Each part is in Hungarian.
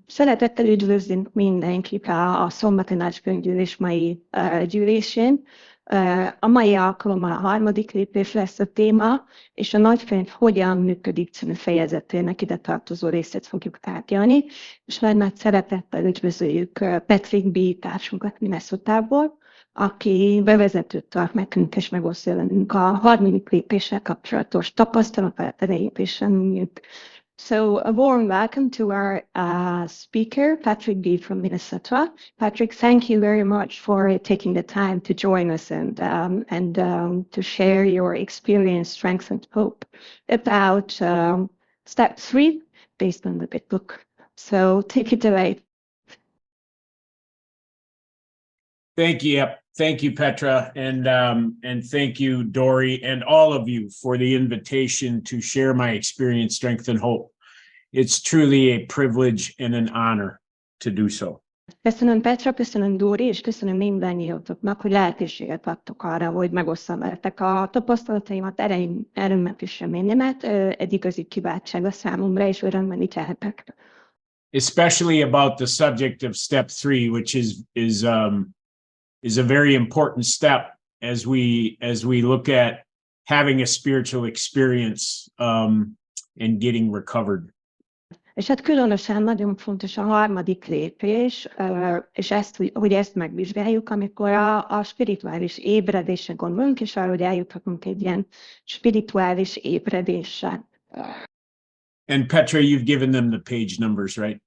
Szeretettel üdvözlünk mindenkit a Szombati Nagykönyv-gyűlés mai gyűlésén. A mai alkalommal a harmadik lépés lesz a téma, és a nagykönyv Hogyan, működik című fejezetének ide tartozó részét fogjuk tárgyalni. És nagy szeretettel üdvözöljük Patrick B. társunkat Minnesotából, aki bevezetőt tart nekünk és megosztja velünk a harmadik lépéssel kapcsolatos tapasztalatát, elejépésen. So a warm welcome to our speaker, Patrick B. from Minnesota. Patrick, thank you very much for taking the time to join us and to share your experience, strength, and hope about step 3 based on the big book. So take it away. Thank you. Yep. Thank you, Petra, and thank you, Dory, and all of you for the invitation to share my experience, strength, and hope. It's truly a privilege and an honor to do so. Köszönöm Petra, köszönöm Dóri, és köszönöm mindannyiatoknak, hogy lehetőséget adtok arra, hogy megosszam veletek a tapasztalataimat, erőmet és reményemet. Egy igazi kiváltság a számomra, és örömmel itt lehetek. Especially about the subject of step 3, which is a very important step as we look at having a spiritual experience and getting recovered. És hát különösen nagyon fontos a harmadik lépés, és hogy ezt megvizsgáljuk, amikor a spirituális ébredésre gondolunk, és arra, hogy eljuthatunk egy ilyen spirituális ébredéssel. And Petra, you've given them the page numbers, right?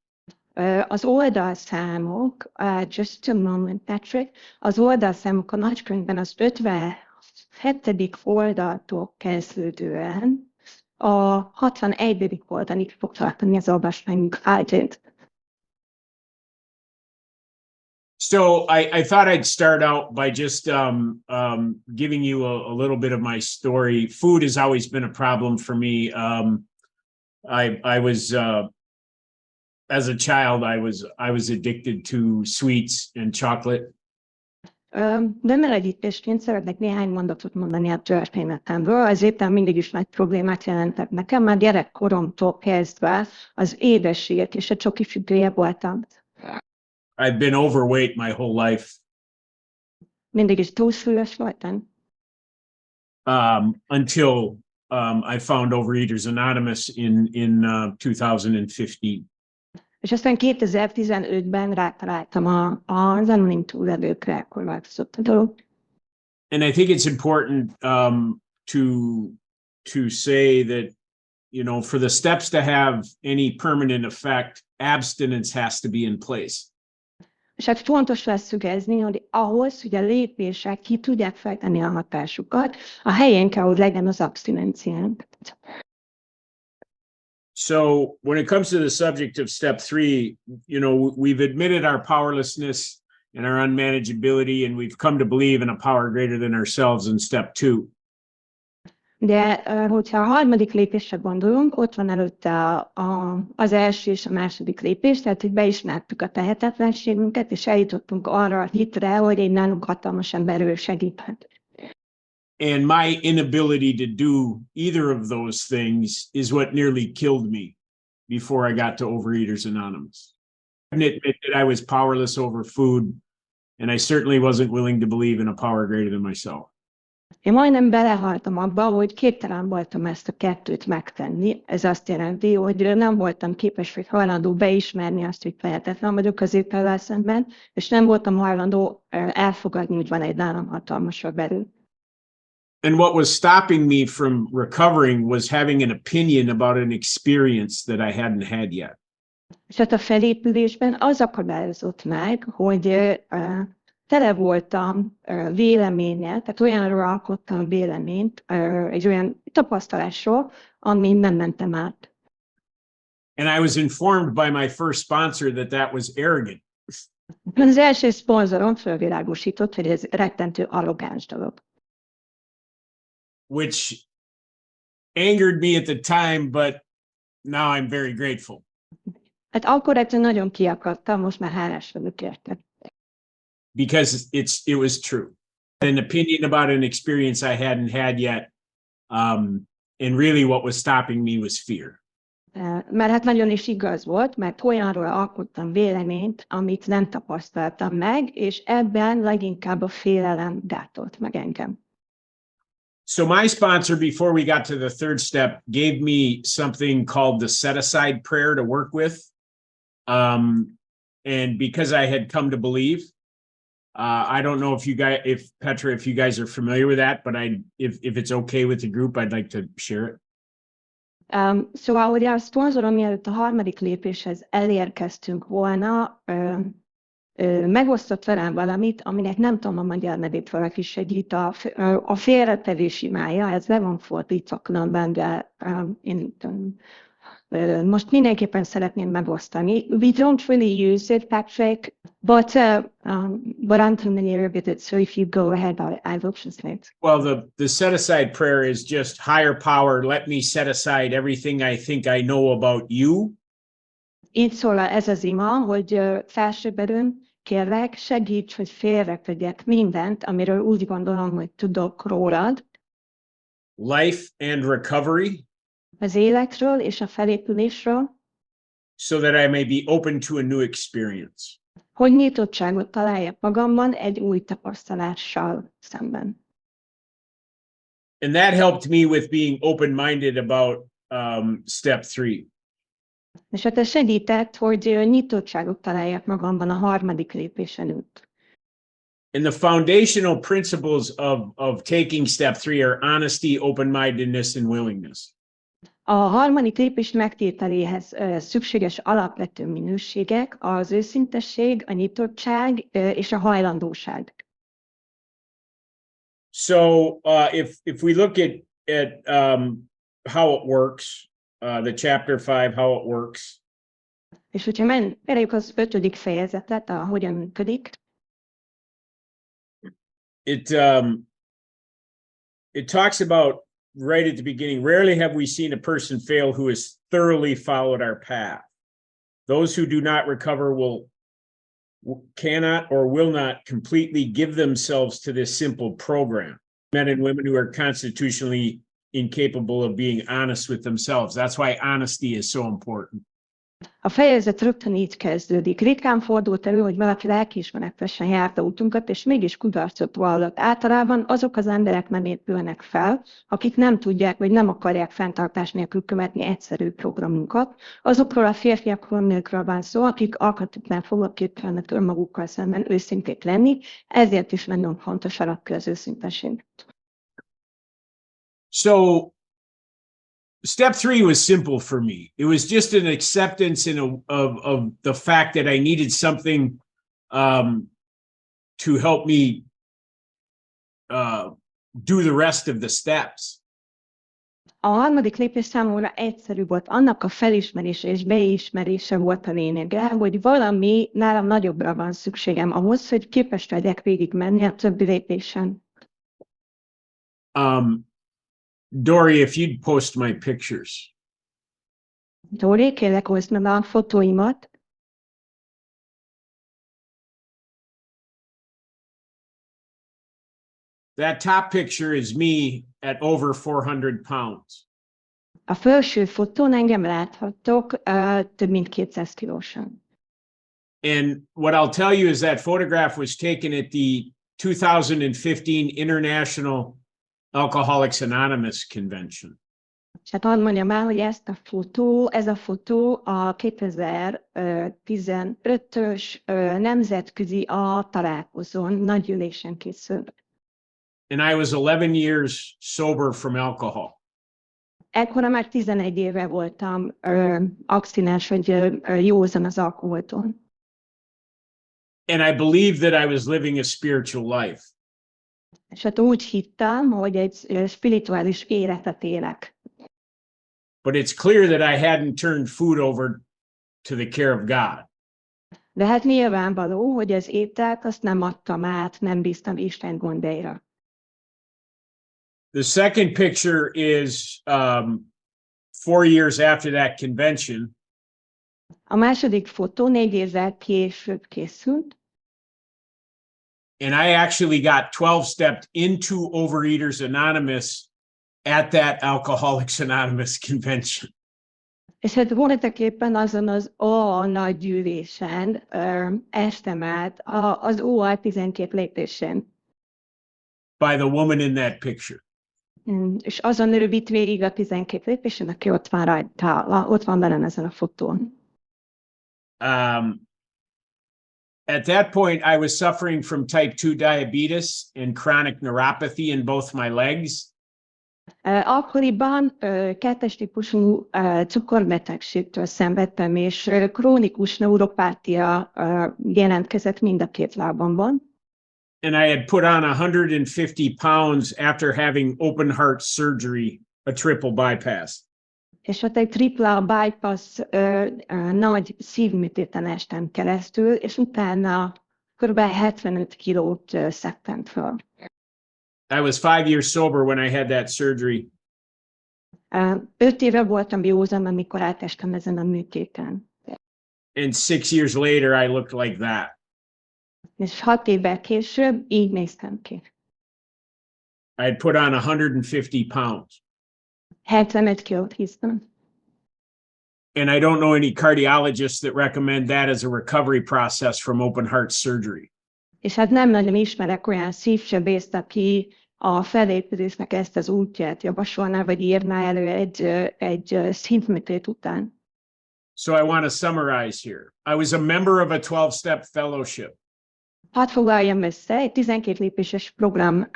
Az oldalszámok, just a moment, Patrick, az oldalszámok a nagykönyvben az 57. oldaltól kezdődően a 61. oldalig fog tartani az olvasmányunk ágyét. So I thought I'd start out by just giving you a little bit of my story. Food has always been a problem for me. I was as a child, I was addicted to sweets and chocolate. De melegítésként szeretnék néhány mondatot mondani a történetemről. Az étel mindig is nagy problémát jelentett nekem, már gyerekkoromtól kezdve az édességek és a csoki függője voltam. I've been overweight my whole life. Mindig is túlsúlyos voltam. Until I found Overeaters Anonymous in 2015. És aztán 2015-ben rátaláltam az anonim túlélőkre, akkor változott a dolog. And I think it's important to say that, you know, for the steps to have any permanent effect, abstinence has to be in place. És hát fontos leszögezni, hogy ahhoz, hogy a lépések ki tudják fejteni a hatásukat, a helyén kell, hogy legyen az abstinenciánk. So when it comes to the subject of step 3, you know, we've admitted our powerlessness and our unmanageability, and we've come to believe in a power greater than ourselves in step 2. De hogyha a harmadik lépésre gondolunk, ott van előtte az első és a második lépés, tehát hogy beismertük a tehetetlenségünket, és eljutottunk arra a hitre, hogy egy nálunk hatalmas emberről segíthet. And my inability to do either of those things is what nearly killed me before I got to Overeaters Anonymous. I admit that I was powerless over food, and I certainly wasn't willing to believe in a power greater than myself. Én majdnem belehaltam abba, hogy képtelen voltam ezt a kettőt megtenni. Ez azt jelenti, hogy nem voltam képes vagy hajlandó beismerni azt, hogy tehetetlen vagyok az étellel szemben, és nem voltam hajlandó elfogadni, hogy van egy nálam hatalmasabb erő. And what was stopping me from recovering was having an opinion about an experience that I hadn't had yet. És hát a felépülésben az akadályozott meg, hogy tele voltam véleménnyel, tehát olyanról alkottam véleményt, egy olyan tapasztalásról, amin nem mentem át. And I was informed by my first sponsor that that was arrogant. Az első szponzorom fölvilágosított, hogy ez rettentő arrogáns dolog. Which angered me at the time, but now I'm very grateful. Hát akkor egyszerűen nagyon kiakadtam, most már hálás vagyok érte. Because it was true. An opinion about an experience I hadn't had yet, and really what was stopping me was fear. Mert hát nagyon is igaz volt, mert olyanról alkottam véleményt, amit nem tapasztaltam meg, és ebben leginkább a félelem gátolt meg engem. So my sponsor, before we got to the third step, gave me something called the set-aside prayer to work with. And because I had come to believe, I don't know if Petra, if you guys are familiar with that, but if it's okay with the group, I'd like to share it. Szóval, hogy a szponzorom, mielőtt a harmadik lépéshez elérkeztünk volna, megosztott velem valamit, aminek nem tudom a magyar nevét, valaki segít, a félretevés imája, ez le van fordítva különben, de én most mindenképpen szeretném megosztani. We don't really use it, Patrick, but I'm familiar with it, so if you go ahead, I will translate. Well, the set-aside prayer is just higher power, let me set aside everything I think I know about you. Így szól ez az ima, hogy felsőbb erőm, kérlek, segíts, hogy félretegyek mindent, amiről úgy gondolom, hogy tudok rólad. Life and recovery. Az életről és a felépülésről. So that I may be open to a new experience. Hogy nyitottságot találjak magamban egy új tapasztalással szemben. And that helped me with being open-minded about step 3. És hát ez segített, hogy nyitottságot találjak magamban a harmadik lépés előtt. And the foundational principles of taking step 3 are honesty, open-mindedness, and willingness. A harmadik lépés megtételéhez szükséges alapvető minőségek az őszintesség, a nyitottság és a hajlandóság. So if we look at how it works, the chapter 5, how it works. És hogyha menjünk az 5. fejezetet, a Hogyan működik. It talks about right at the beginning, rarely have we seen a person fail who has thoroughly followed our path. Those who do not recover cannot or will not completely give themselves to this simple program. Men and women who are constitutionally incapable of being honest with themselves. That's why honesty is so important. A fejezet rögtön így kezdődik. Ritkán fordult elő, hogy valaki lelkiismeretesen járta útunkat, és mégis kudarcot vallott. Általában azok az emberek nem épülnek fel, akik nem tudják, vagy nem akarják fenntartás nélkül követni egyszerű programunkat. Azokról a férfiakról, nőkről van szó, akik alkatoknál fogva képzelnek önmagukkal szemben őszinték lenni, ezért is nagyon fontos alapkő az őszinteség. So, step 3 was simple for me. It was just an acceptance of the fact that I needed something to help me do the rest of the steps. A harmadik lépés számomra egyszerű volt, annak a felismerése és beismerése volt a lényege, hogy valami nálam nagyobbra van szükségem ahhoz, hogy képes legyek végigmenni a többi lépésen. Dory, if you'd post my pictures. Dory, kérlek, hozd meg a fotóimat. That top picture is me at over 400 pounds. A felső fotón engem láthattok több mint 200 kilósan. And what I'll tell you is that photograph was taken at the 2015 International Alcoholics Anonymous Convention. És hát hadd mondjam el, hogy ez a fotó a 2015-ös nemzetközi találkozón, nagygyűlésen készült. And I was 11 years sober from alcohol. Ekkora már 11 éve voltam abstinens, vagy józan az alkoholtól. And I believed that I was living a spiritual life. És hát úgy hittem, hogy egy spirituális életet élek. But it's clear that I hadn't turned food over to the care of God. De hát nyilvánvaló, hogy az ételt azt nem adtam át, nem bíztam Isten gondjaira. The second picture is 4 years after that convention. A második fotó 4 évvel később készült. And I actually got 12 stepped into Overeaters Anonymous at that Alcoholics Anonymous convention. És hát voltaképpen azon az A nagy gyűlésen estem át az OA 12 lépésén. by the woman in that picture. És azon rövid végig a 12 lépésen, aki ott van rajta, ott van velem ezen a fotón. At that point, I was suffering from type 2 diabetes and chronic neuropathy in both my legs. Akkoriban kettes típusú cukorbetegségtől szenvedtem, és krónikus neuropátia jelentkezett mind a két lábamban. And I had put on 150 pounds after having open heart surgery, a triple bypass. És ott egy tripla bypass nagy szívműtéten estem keresztül, és utána kb. 75 kilót szedtem föl. I was 5 years sober when I had that surgery. 5 éve voltam józan, amikor átestem ezen a műtéten. And 6 years later, I looked like that. És 6 évvel később így néztem ki. I had put on 150 pounds. 75 kilót hiszem. And I don't know any cardiologists that recommend that as a recovery process from open heart surgery. És hát nem nagyon ismerek olyan szívsebészt, aki a felépülésnek ezt az útját javasolná, vagy írná elő egy szívműtét után. So I want to summarize here. I was a member of a 12-step fellowship. Hadd foglaljam össze, egy 12 lépéses program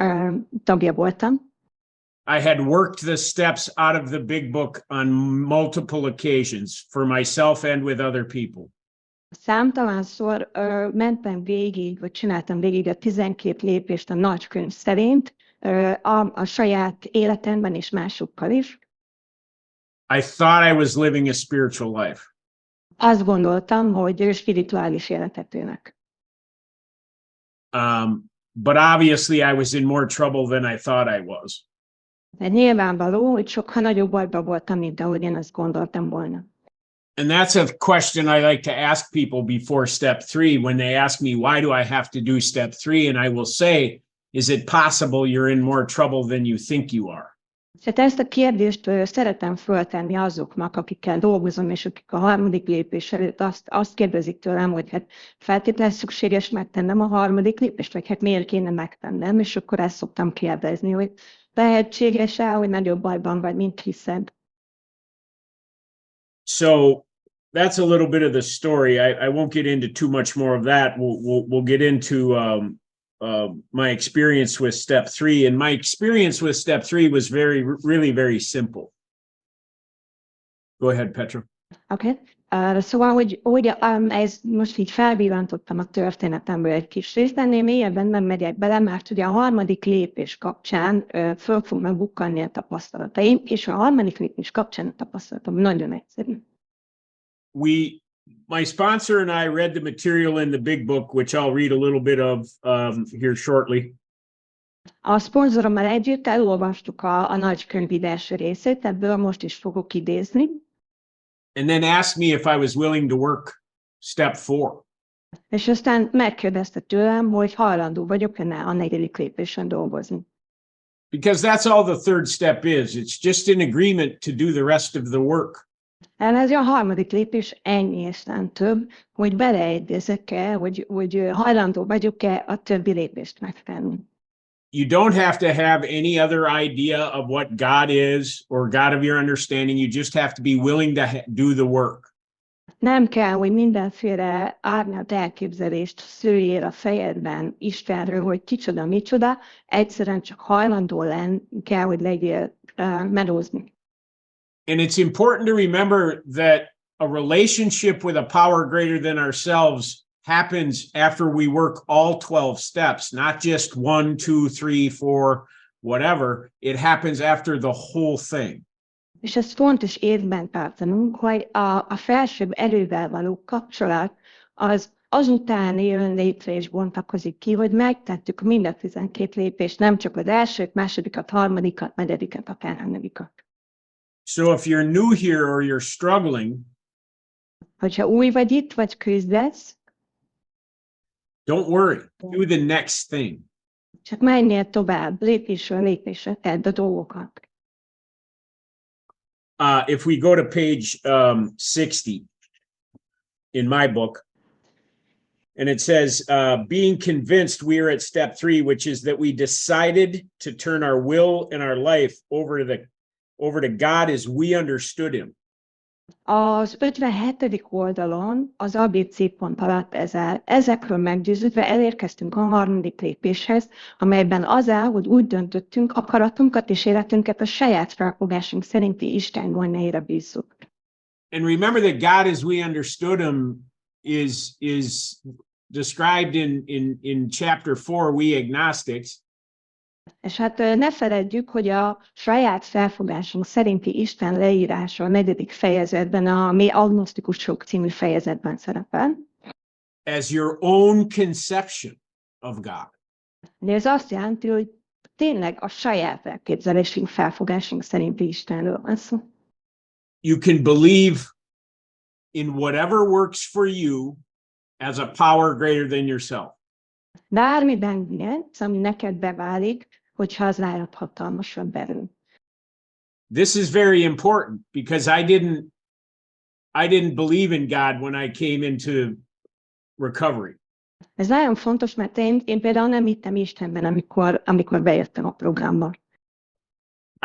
tagja voltam. I had worked the steps out of the big book on multiple occasions for myself and with other people. Számtalanszor mentem végig, vagy csináltam végig a 12 lépést a nagykönyv szerint, a saját életemben és másokkal is. I thought I was living a spiritual life. Azt gondoltam, hogy spirituális életet élek. But obviously I was in more trouble than I thought I was. De nyilvánvaló, hogy sokkal nagyobb bajban voltam, mint ahogy én azt gondoltam volna. And that's a question I like to ask people before step 3 when they ask me, why do I have to do step 3? And I will say, is it possible you're in more trouble than you think you are? Tehát ezt a kérdést szeretem föltenni azoknak, akikkel dolgozom, és akik a harmadik lépés előtt azt kérdezik tőlem, hogy hát feltétlenül szükséges megtennem a harmadik lépést, vagy hát miért kéne megtennem, és akkor ezt szoktam kérdezni, hogy lehetséges-e, hogy nagyobb bajban vagy, mint hiszed. So that's a little bit of the story. I won't get into too much more of that. We'll get into my experience with step 3. And my experience with step 3 was really very simple. Go ahead, Petra. Okay. Szóval, hogy ez most így felvillantottam a történetemből egy kis részt, ennél mélyebben nem megyek bele, mert ugye a harmadik lépés kapcsán föl fognak bukkanni a tapasztalataim, és a harmadik lépés kapcsán a tapasztalatom nagyon egyszerű. My sponsor and I read the material in the big book, which I'll read a little bit of here shortly. A szponzorommal együtt elolvastuk a nagykönyv első részét, ebből most is fogok idézni. And then asked me if I was willing to work step 4. És aztán megkérdezte tőlem, hogy hajlandó vagyok-e a negyedik lépésen dolgozni. Because that's all the third step is. It's just an agreement to do the rest of the work. Ez a harmadik lépés ennyi és nem több, hogy beleegyezek-e, hogy hajlandó vagyok-e a többi lépést megtenni. You don't have to have any other idea of what God is or God of your understanding. You just have to be willing to do the work. Nem kell, hogy mindenféle árnyalt elképzelést szüljél a fejedben Istenről, hogy kicsoda, micsoda, egyszerűen csak hajlandó kell, hogy legyél melózni. And it's important to remember that a relationship with a power greater than ourselves happens after we work all 12 steps, not just 1, 2, 3, 4, whatever. It happens after the whole thing. És ez fontos észben tartanunk, hogy a felsőbb erővel való kapcsolat az azután jön létre és bontakozik ki, hogy megtettük mind a 12 lépést, nem csak az elsőt, másodikat, harmadikat, negyediket, akár hanyadikat. So if you're new here or you're struggling, hogyha új vagy itt, vagy küzdesz, don't worry, do the next thing. Csak menjél tovább, lépésről lépésre tedd a dolgokat. if we go to page 60 in my book, and it says, being convinced, we are at step 3, which is that we decided to turn our will and our life over to God as we understood him. Az 57. oldalon az ABC pont alatt ezekről meggyőződve elérkeztünk a 3. lépéshez, amelyben az áll, hogy úgy döntöttünk, akaratunkat és életünket a saját felfogásunk szerinti Isten gondjaira bízzuk. And remember that God as we understood him is described in chapter 4, we agnostics. És hát ne feledjük, hogy a saját felfogásunk szerinti Isten leírása a 4. fejezetben, a mi agnosztikusok című fejezetben szerepel. As your own conception of God. De ez azt jelenti, hogy tényleg a saját elképzelésünk, felfogásunk szerinti Istenről van szó. You can believe in whatever works for you as a power greater than yourself. Bármiben hihetsz, ami neked beválik, hogyha az nálad hatalmasabb erő. This is very important because I didn't believe in God when I came into recovery. Ez nagyon fontos, mert én például nem hittem Istenben, amikor bejöttem a programba.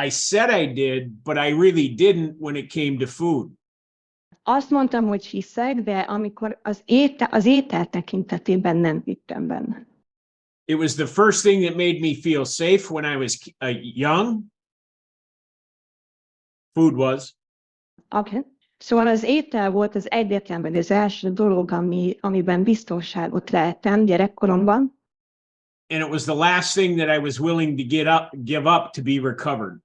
I said I did, but I really didn't when it came to food. Azt mondtam, hogy hiszek, de amikor az étel tekintetében nem hittem benne. It was the first thing that made me feel safe when I was young. Food was. Okay. Szóval az étel volt az egyetlen, vagy az első dolog, amiben biztonságot leltem gyerekkoromban. And it was the last thing that I was willing to give up to be recovered.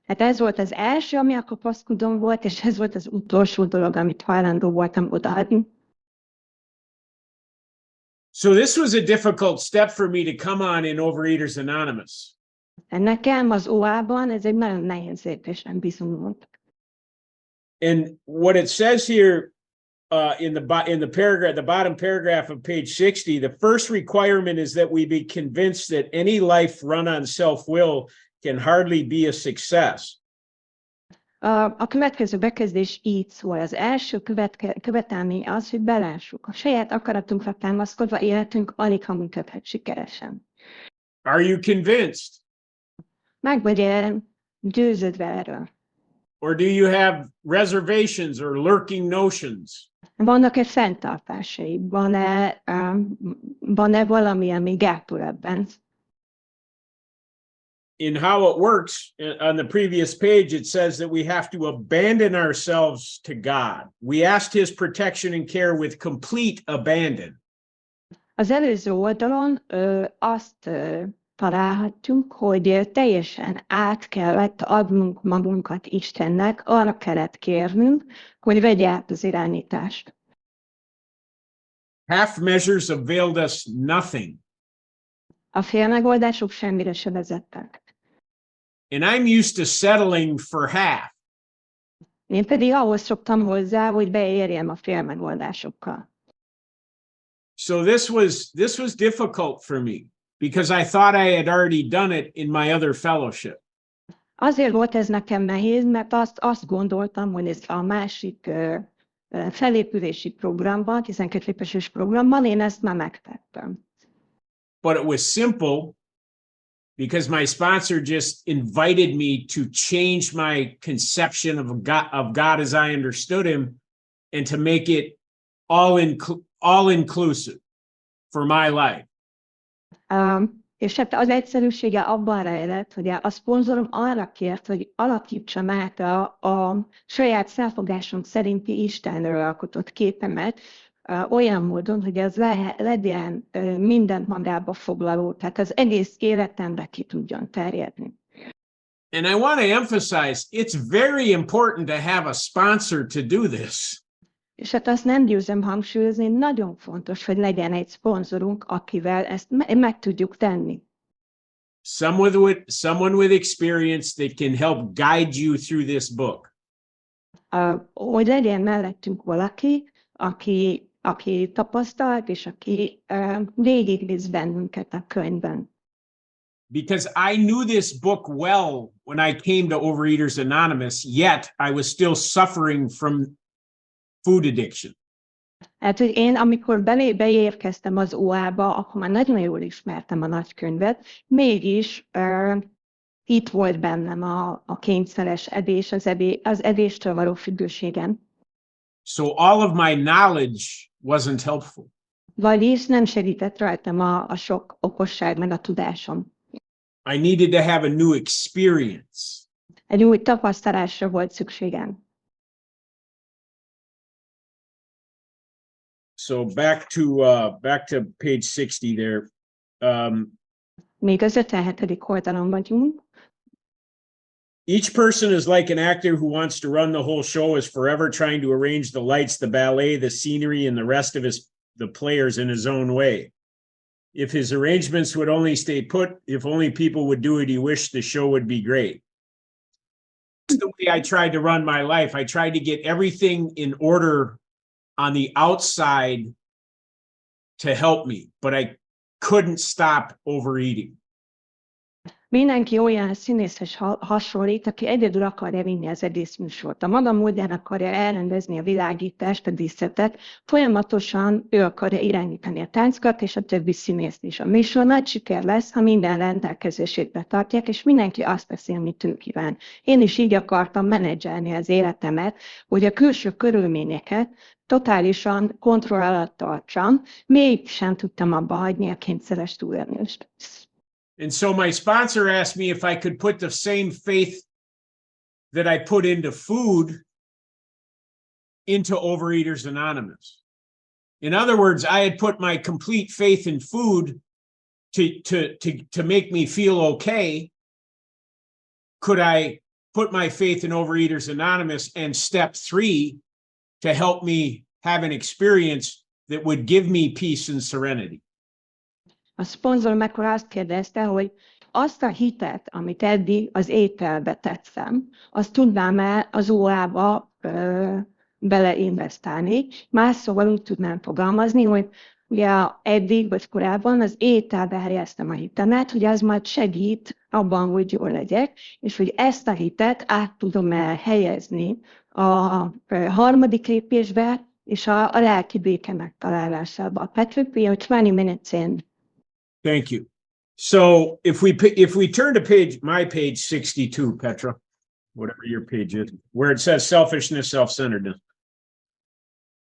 Hát ez volt az első, ami a kapaszkodom volt, és ez volt az utolsó dolog, amit hajlandó voltam odaadni. So this was a difficult step for me to come on in Overeaters Anonymous. Nekem az OA-ban ez egy nagyon nehéz lépésen bizonyult. And what it says here in the paragraph, the bottom paragraph of page 60, the first requirement is that we be convinced that any life run on self-will can hardly be a success. A következő bekezdés így szól. Az első követelmény az, hogy belássuk. A saját akaratunkra támaszkodva életünk alig ha működhet sikeresen. Are you convinced? Meg vagy győződve erről? Or do you have reservations or lurking notions? Vannak-e fenntartásai? Van-e valami, ami gátol ebben? In how it works, on the previous page, it says that we have to abandon ourselves to God. We asked his protection and care with complete abandon. Az előző oldalon azt találhatjuk, hogy teljesen át kellett adnunk magunkat Istennek, arra kellett kérnünk, hogy vegye át az irányítást. Half measures availed us nothing. A félmegoldások semmire se vezettek. And I'm used to settling for half. Én pedig ahhoz szoktam hozzá, hogy beérjem a félmegoldásokkal. So this was difficult for me because I thought I had already done it in my other fellowship. Azért volt ez nekem nehéz, mert azt gondoltam, hogy ez a másik felépülési programban, 12 lépéses programban, én ezt már megtettem. But it was simple because my sponsor just invited me to change my conception of God as I understood him and to make it all inclusive for my life. És hát az egyszerűsége abban rejlett, hogy a szponzorom arra kért, hogy alakítsam át a saját felfogásom szerinti Istenről alkotott képemet, olyan módon, hogy ez legyen mindent magába foglaló, tehát az egész életemre ki tudjon terjedni. And I want to emphasize, it's very important to have a sponsor to do this. És hát azt nem győzöm hangsúlyozni, nagyon fontos, hogy legyen egy szponzorunk, akivel ezt meg tudjuk tenni. Someone with experience that can help guide you through this book. Hogy legyen mellettünk valaki, aki tapasztalt, és aki végigvisz bennünket a könyvben. because I knew this book well when I came to Overeaters Anonymous, yet I was still suffering from food addiction. Hát, hogy én, amikor beérkeztem az OA-ba, akkor már nagyon jól ismertem a nagykönyvet, mégis itt volt bennem a kényszeres edés, az edéstől való függőségem. So all of my knowledge wasn't helpful. Vagyis nem segített rajtam a sok okosság, meg a tudásom. I needed to have a new experience. Egy új tapasztalásra volt szükségem. So back to page 60 there. Még az 57. oldalon vagyunk. Each person is like an actor who wants to run the whole show, is forever trying to arrange the lights, the ballet, the scenery, and the rest of the players in his own way. If his arrangements would only stay put, if only people would do what he wished, the show would be great. That's the way I tried to run my life. I tried to get everything in order on the outside to help me, but I couldn't stop overeating. Mindenki olyan színészhez hasonlít, aki egyedül akarja vinni az egész műsort. A maga módján akarja elrendezni a világítást, a díszetet, folyamatosan ő akarja irányítani a táncokat és a többi színészt is. A műsor nagy siker lesz, ha minden rendelkezését betartják, és mindenki azt teszi, amit ő kíván. Én is így akartam menedzselni az életemet, hogy a külső körülményeket totálisan kontroll alatt tartsam, mégsem tudtam abba hagyni a kényszeres túlélést. And so my sponsor asked me if I could put the same faith that I put into food into Overeaters Anonymous. In other words, I had put my complete faith in food to make me feel okay. Could I put my faith in Overeaters Anonymous and step 3 to help me have an experience that would give me peace and serenity? A szponzor akkor azt kérdezte, hogy azt a hitet, amit eddig az ételbe tettem, azt tudnám-e az órába beleinvestálni. Más szóval úgy tudnám fogalmazni, hogy ugye eddig vagy korábban az ételbe helyeztem a hitemet, hogy az majd segít abban, hogy jól legyek, és hogy ezt a hitet át tudom helyezni a harmadik lépésbe, és a lelki béke megtalálásába. Patrick, we are 20 minutes in. Thank you. So if we turn to my page 62, Petra, whatever your page is, where it says selfishness, self-centeredness.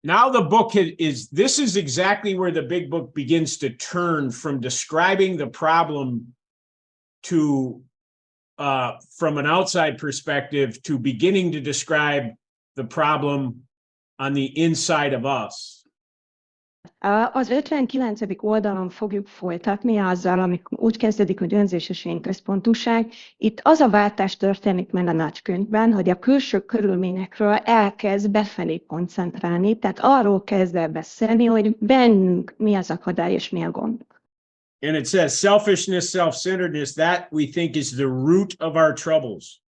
Now the book this is exactly where the big book begins to turn from describing the problem to from an outside perspective to beginning to describe the problem on the inside of us. Az 59. oldalon fogjuk folytatni azzal, amikor úgy kezdődik, hogy önzés és én központúság. Itt az a váltás történik meg a nagykönyvben, hogy a külső körülményekről elkezd befelé koncentrálni, tehát arról kezd el beszélni, hogy bennünk mi az akadály és mi a gond. And it says selfishness, self-centeredness, that we think is the root of our troubles.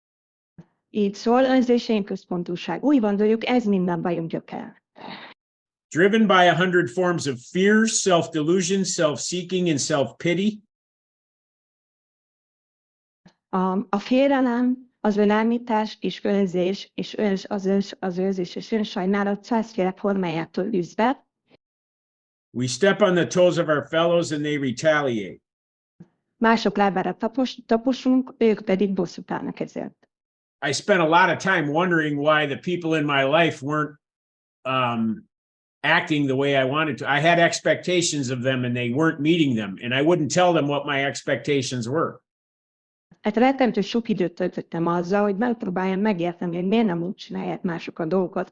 Így szól, önzés és én központúság. Úgy gondoljuk, ez minden bajunk gyökere. Driven by 100 forms of fear, self-delusion, self-seeking, and self-pity. A félelem, az önállítás és önzés, és az önzés és önsajnálat 100-féle formájától üzve. We step on the toes of our fellows and they retaliate. Mások lábára taposunk, ők pedig bosszút állnak ezért. I spent a lot of time wondering why the people in my life weren't acting the way I wanted to. I had expectations of them and they weren't meeting them, and I wouldn't tell them what my expectations were. Hát rettentő sok időt töltöttem azzal, hogy megpróbáljam megérteni, hogy miért nem úgy csinálják mások a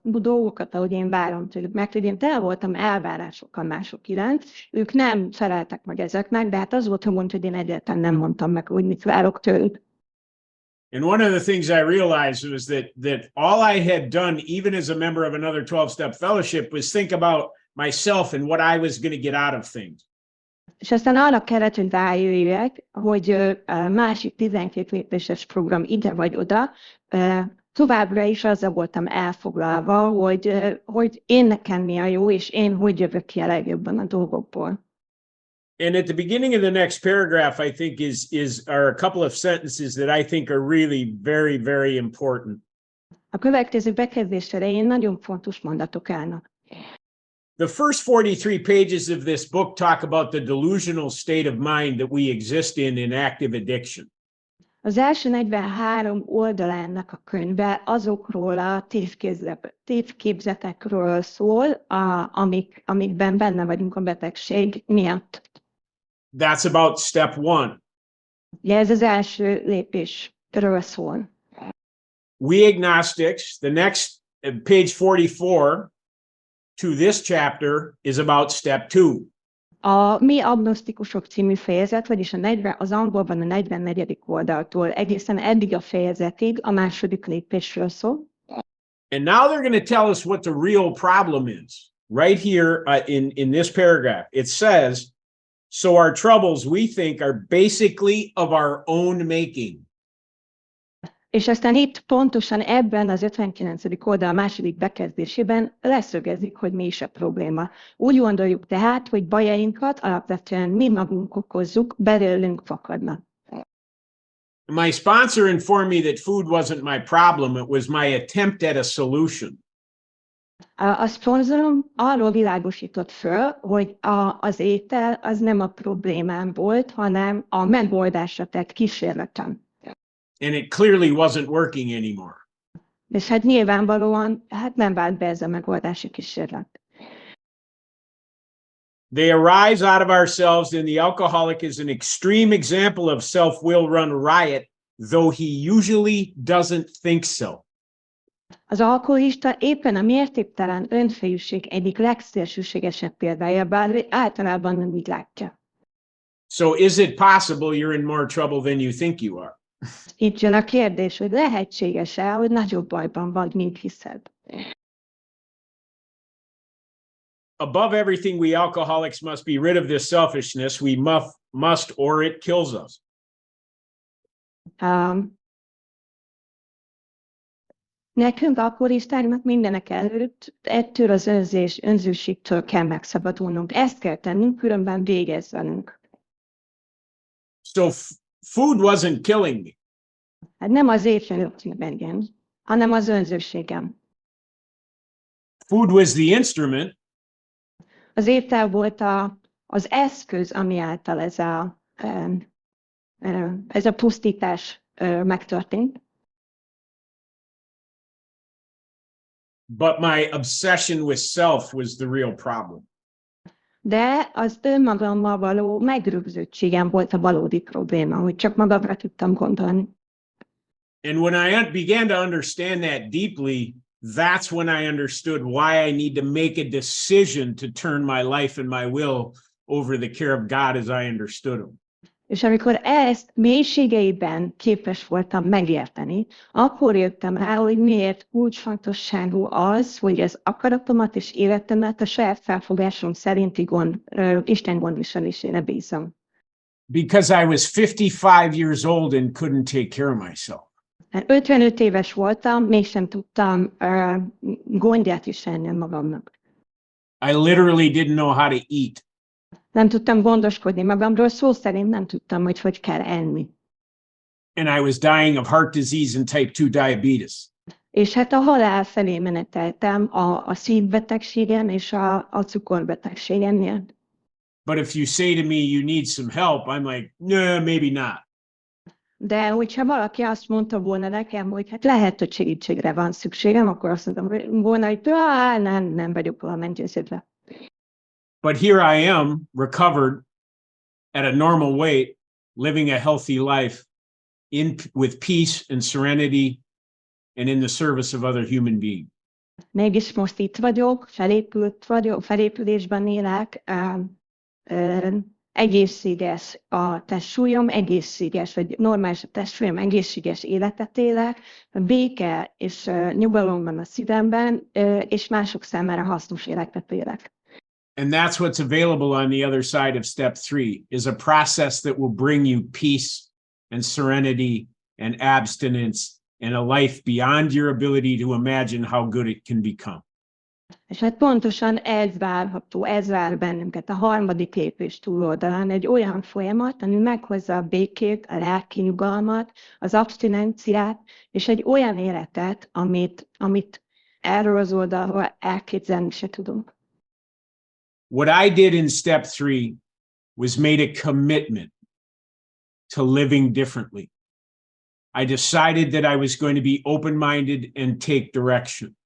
dolgokat, ahogy én várom tőlük. Mert én tele voltam elvárásokkal mások iránt, ők nem feleltek meg ezeknek, de hát az volt a gond, hogy én egyáltalán nem mondtam meg, hogy mit várok tőlük. And one of the things I realized was that all I had done, even as a member of another 12-step fellowship, was think about myself and what I was going to get out of things. És aztán arra kellett, hogy rájöjjek, hogy a másik 12 lépéses program ide vagy oda, továbbra is azzal voltam elfoglalva, hogy én nekem mi a jó, és én hogy jövök ki a legjobban a dolgokból. And at the beginning of the next paragraph, I think are a couple of sentences that I think are really very, very important. A következő bekezdés elején nagyon fontos mondatok állnak. The first 43 pages of this book talk about the delusional state of mind that we exist in active addiction. Az első 43 oldalának a könyve azokról a tévképzetekről szól, amikben benne vagyunk a betegség miatt. That's about step 1. Ugye ez az első lépésről szól. We agnostics, the next page 44 to this chapter is about step 2. A Mi agnosztikusok című fejezet, vagyis az angolban a 44. oldaltól egészen eddig a fejezetig a második lépésről szól. And now they're going to tell us what the real problem is. Right here in this paragraph, it says, so our troubles, we think, are basically of our own making. És aztán itt pontosan ebben az 59. oldal második bekezdésében leszögezik, hogy mi is a probléma. Úgy gondoljuk tehát, hogy bajainkat alapvetően mi magunk okozzuk, belőlünk fakadnak. My sponsor informed me that food wasn't my problem, it was my attempt at a solution. A szponzorom arról világosított föl, hogy az étel az nem a problémám volt, hanem a megoldásra tett kísérletem. And it clearly wasn't working anymore. És hát nyilvánvalóan nem vált be ez a megoldási kísérlet. They arise out of ourselves, and the alcoholic is an extreme example of self-will run riot, though he usually doesn't think so. Az alkoholista éppen a mértéktelen önfejűség egyik legszélsőségesebb példája, bár általában nem így látja. So is it possible you're in more trouble than you think you are? Itt jön a kérdés, hogy lehetséges-e, hogy nagyobb bajban vagy, mint hiszed. Above everything, we alcoholics must be rid of this selfishness. We must or it kills us. Nekünk alkoholistáknak mindenek előtt ettől az önzőségtől kell megszabadulnunk. Ezt kell tennünk, különben végez velünk. So food wasn't killing me. Hát nem az étlenöttem engem, hanem az önzőségem. Food was the instrument. Az étel volt az eszköz, ami által ez a pusztítás megtörtént. But my obsession with self was the real problem. De az önmagammal való megrögzöttségem volt a valódi probléma, hogy csak magamra tudtam gondolni. And when I began to understand that deeply, that's when I understood why I need to make a decision to turn my life and my will over the care of God as I understood him. És amikor ezt mélységeiben képes voltam megérteni, akkor jöttem rá, hogy miért kulcsfontosságú az, hogy az akaratomat és életemet a saját felfogásom szerinti Isten gondviselésére bízom. Because I was 55 years old and couldn't take care of myself. 55 éves voltam, mégsem tudtam gondját viselni magamnak. I literally didn't know how to eat. Nem tudtam gondoskodni magamról, szó szerint nem tudtam, hogy kell enni. And I was dying of heart disease and type 2 diabetes. És hát a halál felé meneteltem a szívbetegségem és a cukorbetegségem miatt. But if you say to me you need some help, I'm like, no, maybe not. De hogyha valaki azt mondta volna nekem, hogy hát lehet, hogy segítségre van szükségem, akkor azt mondtam volna, hogy nem vagyok róla meggyőződve. But here I am, recovered at a normal weight, living a healthy life with peace and serenity and in the service of other human beings. Mégis most itt vagyok, felépülésben élek, egészséges a testsúlyom, egészséges, vagy normális a testsúlyom, egészséges életet élek, béke és nyugalom van a szívemben, és mások számára hasznos életet élek. And that's what's available on the other side of step 3, is a process that will bring you peace and serenity and abstinence and a life beyond your ability to imagine how good it can become. És hát pontosan ez várható, ez vár bennünket a harmadik lépés túloldalán, egy olyan folyamat, ami meghozza a békét, a lelki nyugalmat, az abstinenciát, és egy olyan életet, amit erről az oldalról elképzelni se tudunk. What I did in step 3 was made a commitment to living differently. I decided that I was going to be open-minded and take direction.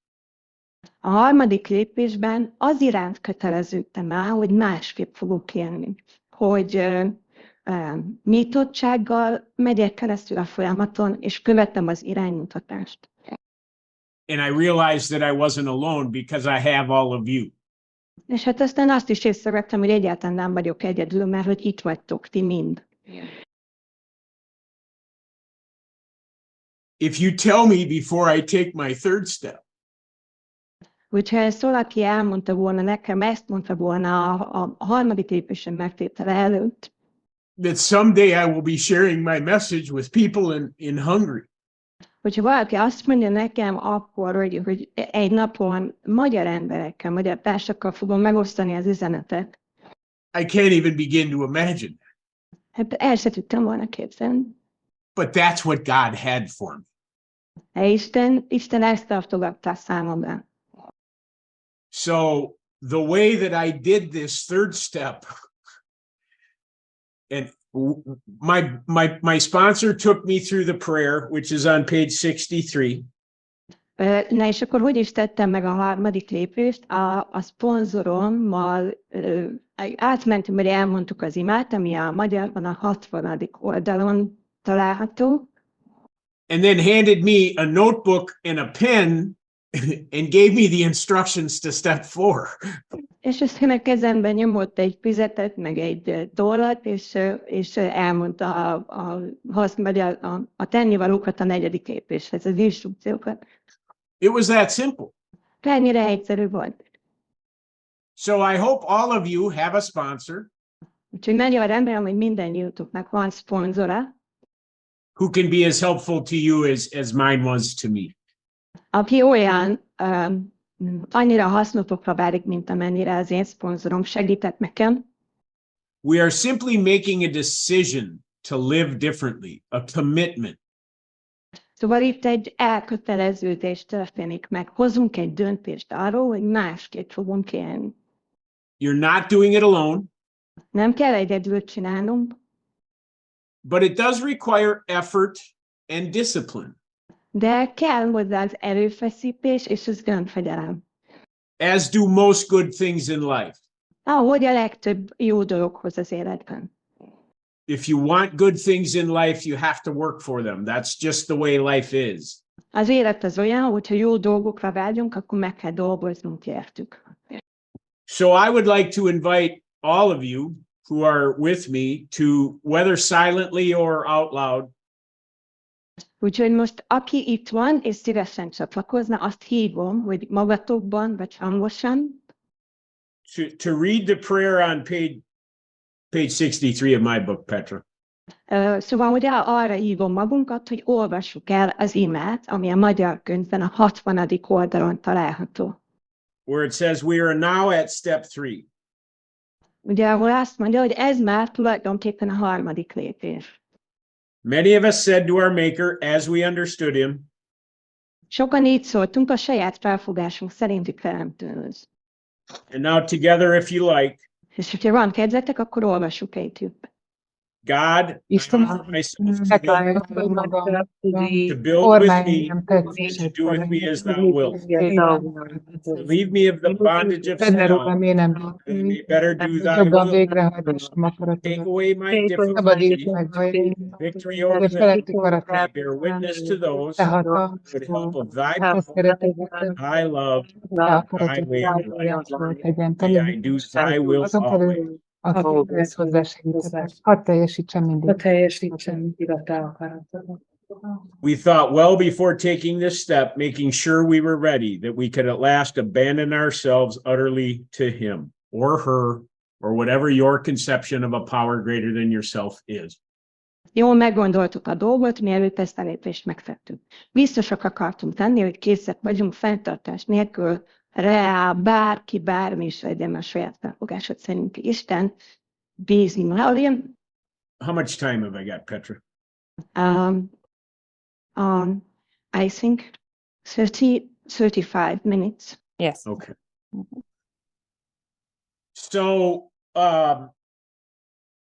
A harmadik lépésben az iránt köteleződtem el, hogy másképp fogok élni, hogy nyitottsággal megyek keresztül a folyamaton, és követem az iránymutatást. And I realized that I wasn't alone because I have all of you. És hát aztán azt is észrevettem, hogy egyáltalán nem vagyok egyedül, mert hogy itt vagytok ti mind. If you tell me before I take my third step, Hogyha ezt valaki elmondta volna nekem, ezt mondta volna a harmadik lépésen megtétele előtt, that someday I will be sharing my message with people in Hungary, hogyha valaki azt mondja nekem akkor, hogy egy napon magyar emberekkel, magyar társakkal fogom megosztani az üzenetet, I can't even begin to imagine. hát el se tudtam volna képzelni. But that's what God had for me. Isten ezt tartogatta számomra. So the way that I did this third step, and my sponsor took me through the prayer, which is on page 63. Na és akkor hogy is tettem meg a harmadik lépést? A szponzorommal átmentünk, hogy elmondtuk az imát, ami a magyarban a 60. oldalon található. And then handed me a notebook and a pen and gave me the instructions to step 4. És aztán a kezemben nyomott egy füzetet, meg egy dollat, és elmondta a tennivalókat a negyedik lépéshez, az instrukciókat. It was that simple. Ennyire egyszerű volt. So I hope all of you have a sponsor. Úgyhogy nagyon remélem, hogy mindannyiótoknak van szponzora, who can be as helpful to you as mine was to me. aki olyan annyira hasznotokra válik, mint amennyire az én szponzorom segített nekem. We are simply making a decision to live differently, a commitment. Szóval itt egy elköteleződés történik meg. Hozunk egy döntést arról, hogy másképp fogunk élni. You're not doing it alone. Nem kell egyedül csinálnunk. But it does require effort and discipline. De kell hozzá az erőfeszítés és az önfegyelem. As do most good things in life. Ahogy a legtöbb jó dologhoz az életben. If you want good things in life, you have to work for them. That's just the way life is. Az élet az olyan, hogyha jó dolgokra vágyunk, akkor meg kell dolgoznunk értük. So I would like to invite all of you who are with me to, whether silently or out loud, úgyhogy most aki itt van, és szívesen csatlakozna, azt hívom, hogy magatokban, vagy hangosan, to read the prayer on page 63 of my book, Petra. Szóval ugye arra hívom magunkat, hogy olvassuk el az imát, ami a Magyar könyvben a 60. oldalon található. Where it says we are now at step 3. Ugye, ahol azt mondja, hogy ez már tulajdonképpen a harmadik lépés. Many of us said to our Maker, as we understood him, sokan így szóltunk a saját felfogásunk szerinti teremtőhöz. And now together, if you like, és hogyha van kedvetek, akkor olvassuk együtt. God, Isten megtalálja magam, to build with me, to do with me as thou wilt. Leave me of the bondage of sin, that I may better do thy will. Take away my difficulty, victory over them. Bear witness to those who would help of thy power, thy love, thy way of life. May I do thy will always. Akikhez hozzásegítetek. Hadd teljesítsem mindig. We thought well before taking this step, making sure we were ready, that we could at last abandon ourselves utterly to him or her or whatever your conception of a power greater than yourself is. Jól meggondoltuk a dolgot, mielőtt ezt a lépést megtettük. Biztosak akartunk tenni, hogy készek vagyunk fenntartás nélkül rá bárki, bármi is legyen a saját felfogásod szerint Isten, bízni magam. How much time have I got, Petra? I think 35 minutes. Yes. Okay. So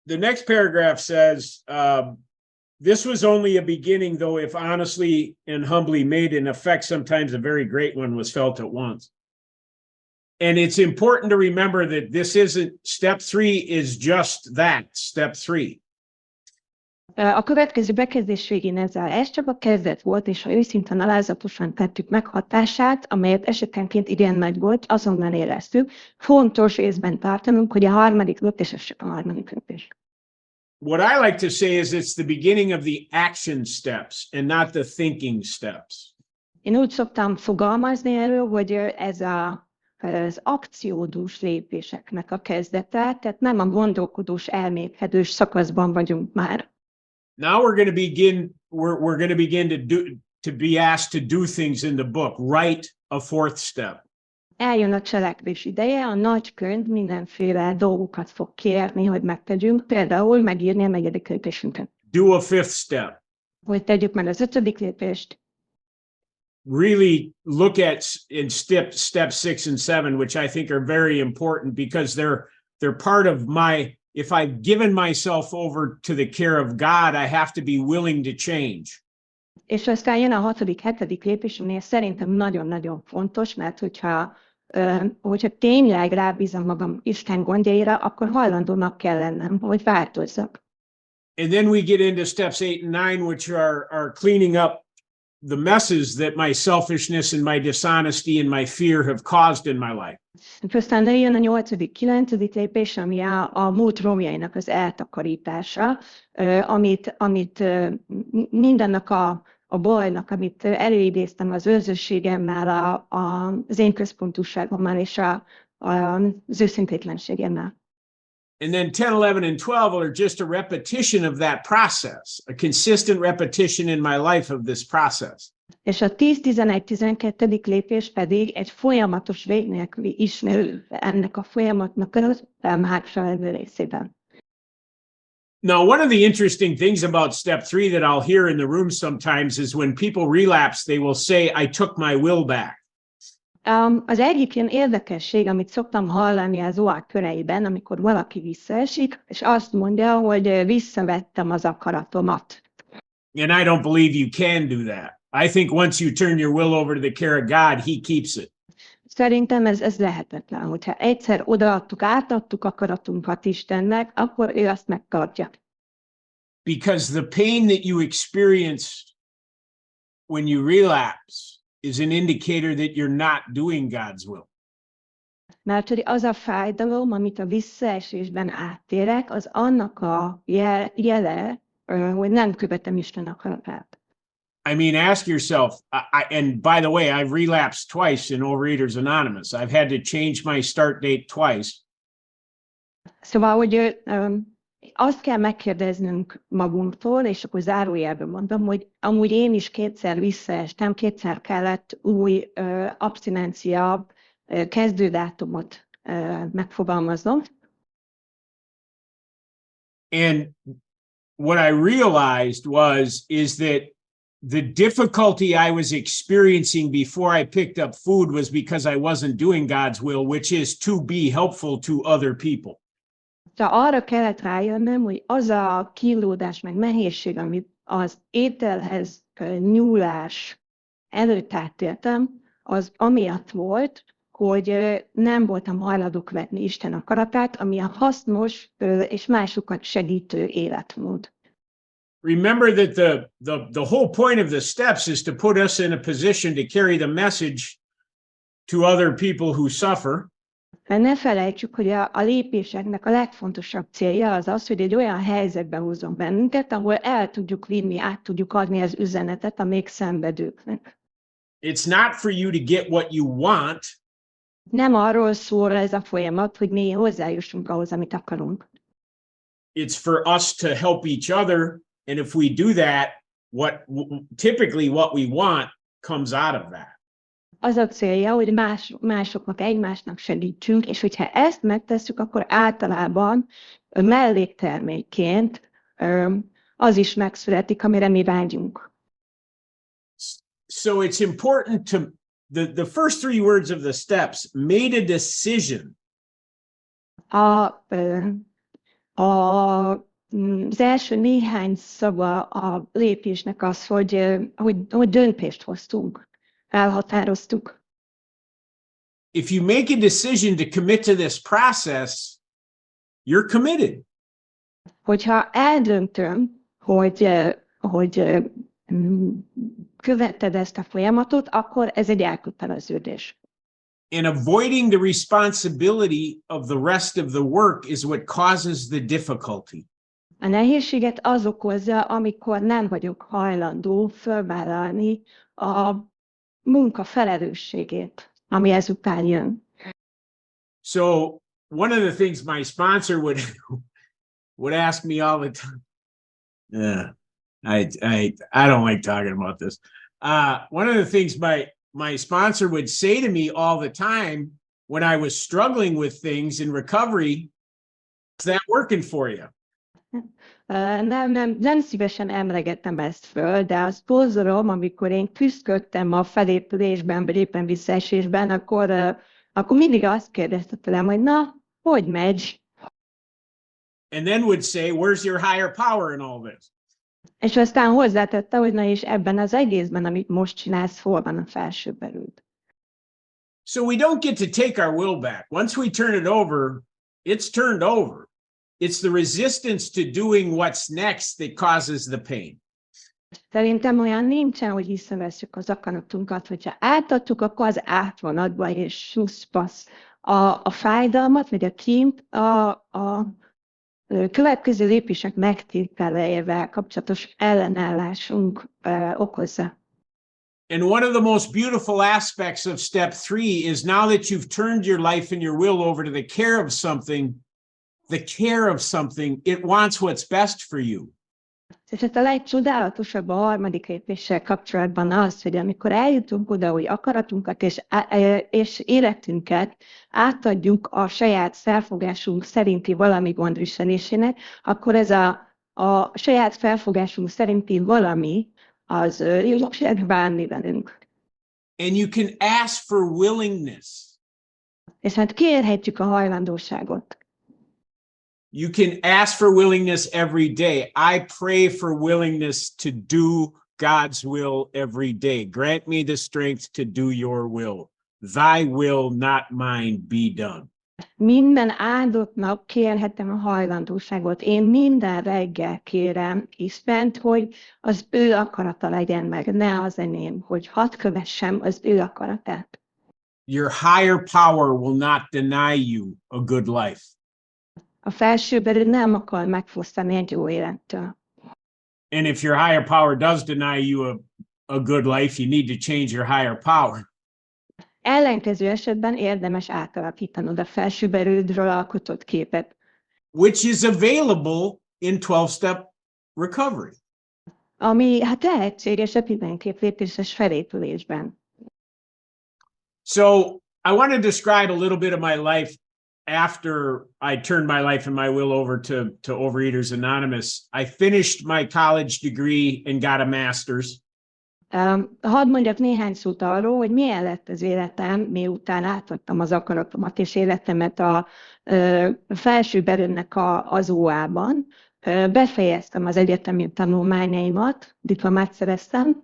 the next paragraph says, this was only a beginning, though if honestly and humbly made, in effect, sometimes a very great one was felt at once. And it's important to remember that this isn't, step 3 is just that, step 3. A következő bekezdés végén ezzel ez csak a kezdet volt, és ha őszintén alázatosan tettük meg hatását, amelyet esetenként igen nagy volt, azonnal éreztük. Fontos észben tartanunk, hogy a harmadik lépés, ez csak a harmadik lépés. What I like to say is it's the beginning of the action steps and not the thinking steps. Én úgy szoktam fogalmazni erről, hogy ez az akciódús lépéseknek a kezdete, tehát nem a gondolkodós, elmékedős szakaszban vagyunk már. Now we're going to begin to be asked to do things in the book. Write a 4th step. Eljön a cselekvés ideje, a nagykönyv mindenféle dolgokat fog kérni, hogy megtegyünk, például megírni a 4. lépésünket. Do a 5th step. Hogy tegyük meg az 5. lépést. Really look at in step 6 and 7, which I think are very important because they're part of my, if I've given myself over to the care of God, I have to be willing to change. És aztán jön a 6., 7. lépés, aminél szerintem nagyon-nagyon fontos, mert hogyha tényleg rábízom magam Isten gondjaira, akkor hajlandónak kell lennem, hogy változzak. And then we get into steps 8 and 9, which are cleaning up the messes that my selfishness and my dishonesty and my fear have caused in my life. Aztán jön a 8., 9. lépés, ami a múlt romjainak az eltakarítása, amit mindennek a bajnak, amit előidéztem az őrzőségemmel, az én központúságommal és az őszintétlenségemmel. And then 10, 11, and 12 are just a repetition of that process, a consistent repetition in my life of this process. És a 10, 11, 12. lépés pedig egy folyamatos vég nélküli ismerő ennek a folyamatnak a hátsó részében. Now, one of the interesting things about step 3 that I'll hear in the room sometimes is when people relapse, they will say, I took my will back. Az egyik ilyen érdekesség, amit szoktam hallani az OA köreiben, amikor valaki visszaesik, és azt mondja, hogy visszavettem az akaratomat. And I don't believe you can do that. I think once you turn your will over to the care of God, He keeps it. Szerintem ez lehetetlen, hogyha egyszer odaadtuk, átadtuk akaratunkat Istennek, akkor ő azt megtartja. Because the pain that you experience when you relapse is an indicator that you're not doing God's will. Mert hogy az a fájdalom, amit a visszaesésben áttérek, az annak a jele, hogy nem követem Isten akaratát. I mean, ask yourself, and by the way, I've relapsed twice in Overeaters Anonymous. I've had to change my start date twice. Szóval, hogy azt kell megkérdeznünk magunktól, és akkor zárójelben mondom, hogy amúgy én is 2-szer visszaestem, 2-szer kellett új abszinencia kezdődátumot megfogalmaznom. And what I realized is that the difficulty I was experiencing before I picked up food was because I wasn't doing God's will, which is to be helpful to other people. De arra kellett rájönnöm, hogy az a kínlódás, meg nehézség, amit az ételhez nyúlás előtt átéltem, az amiatt volt, hogy nem voltam hajlandó követni Isten akaratát, ami a hasznos és másokat segítő életmód. Remember that the whole point of the steps is to put us in a position to carry the message to other people who suffer. Ne felejtsük, hogy a lépéseknek a legfontosabb célja az az, hogy egy olyan helyzetbe hozzon bennünket, ahol el tudjuk vinni, át tudjuk adni az üzenetet a még szenvedőknek. It's not for you to get what you want. Nem arról szól ez a folyamat, hogy mi hozzájussunk ahhoz, amit akarunk. It's for us to help each other, and if we do that, typically what we want comes out of that. Az a célja, hogy másoknak, egymásnak segítsünk, és hogyha ezt megtesszük, akkor általában melléktermékként az is megszületik, amire mi vágyunk. So it's important to, the first three words of the steps, made a decision. Az első néhány szava a lépésnek az, hogy döntést hoztunk, elhatároztuk. If you make a decision to commit to this process, you're committed. Hogyha eldöntöm, hogy követted ezt a folyamatot, akkor ez egy elköteleződés. And avoiding the responsibility of the rest of the work is what causes the difficulty. A nehézséget az okozza, amikor nem vagyok hajlandó fölvállalni a munka felelősségét, ami ezután jön. So one of the things my sponsor would ask me all the time. I don't like talking about this. One of the things my sponsor would say to me all the time when I was struggling with things in recovery, is that working for you? Nem szívesen emlegettem ezt föl, de azt pozolom, amikor én küzdködtem a felépülésben, vagy éppen visszaesésben, akkor mindig azt kérdezte tőlem, hogy na, hogy megy? And then would say, where's your higher power in all this? És aztán hozzátette, hogy na és ebben az egészben, amit most csinálsz, hol van a felsőbb erőd? So we don't get to take our will back. Once we turn it over, it's turned over. It's the resistance to doing what's next that causes the pain. Szerintem olyan nincsen, hogy visszavesszük az akaratunkat, hogyha átadtuk, akkor az átvonatba, és suszpasz. A fájdalmat, vagy a kínt a következő lépések megtételével kapcsolatos ellenállásunk okozza. And one of the most beautiful aspects of step 3 is now that you've turned your life and your will over to the care of something, it wants what's best for you. És a legcsodálatosabb a harmadik lépéssel kapcsolatban az, hogy amikor eljutunk oda, hogy akaratunkat és életünket átadjuk a saját felfogásunk szerinti valami gondviselésének, akkor ez a saját felfogásunk szerinti valami az jobb bánni velünk. And you can ask for willingness. És hát kérhetjük a hajlandóságot. You can ask for willingness every day. I pray for willingness to do God's will every day. Grant me the strength to do your will. Thy will, not mine, be done. Minden áldott nap kérhetem a hajlandóságot. Én minden reggel kérem Istent, hogy az ő akarata legyen meg, ne az enyém, hogy hadd kövessem az ő akaratát. Your higher power will not deny you a good life. A felsőbb erő nem akar megfosztani egy jó élettől. And if your higher power does deny you a good life, you need to change your higher power. Ellenkező esetben érdemes átalakítanod a felsőbb erődről alkotott képet. Which is available in 12-step recovery. Ami hát lehetséges a 12 lépéses felépülésben. So I want to describe a little bit of my life after I turned my life and my will over to Overeaters Anonymous. I finished my college degree and got a master's. Hadd mondjak néhány szót arról, hogy milyen lett az életem, miután átadtam az akaratomat és életemet a felsőbb erőnek az OA-ban. Befejeztem az egyetemi tanulmányaimat, diplomát szereztem.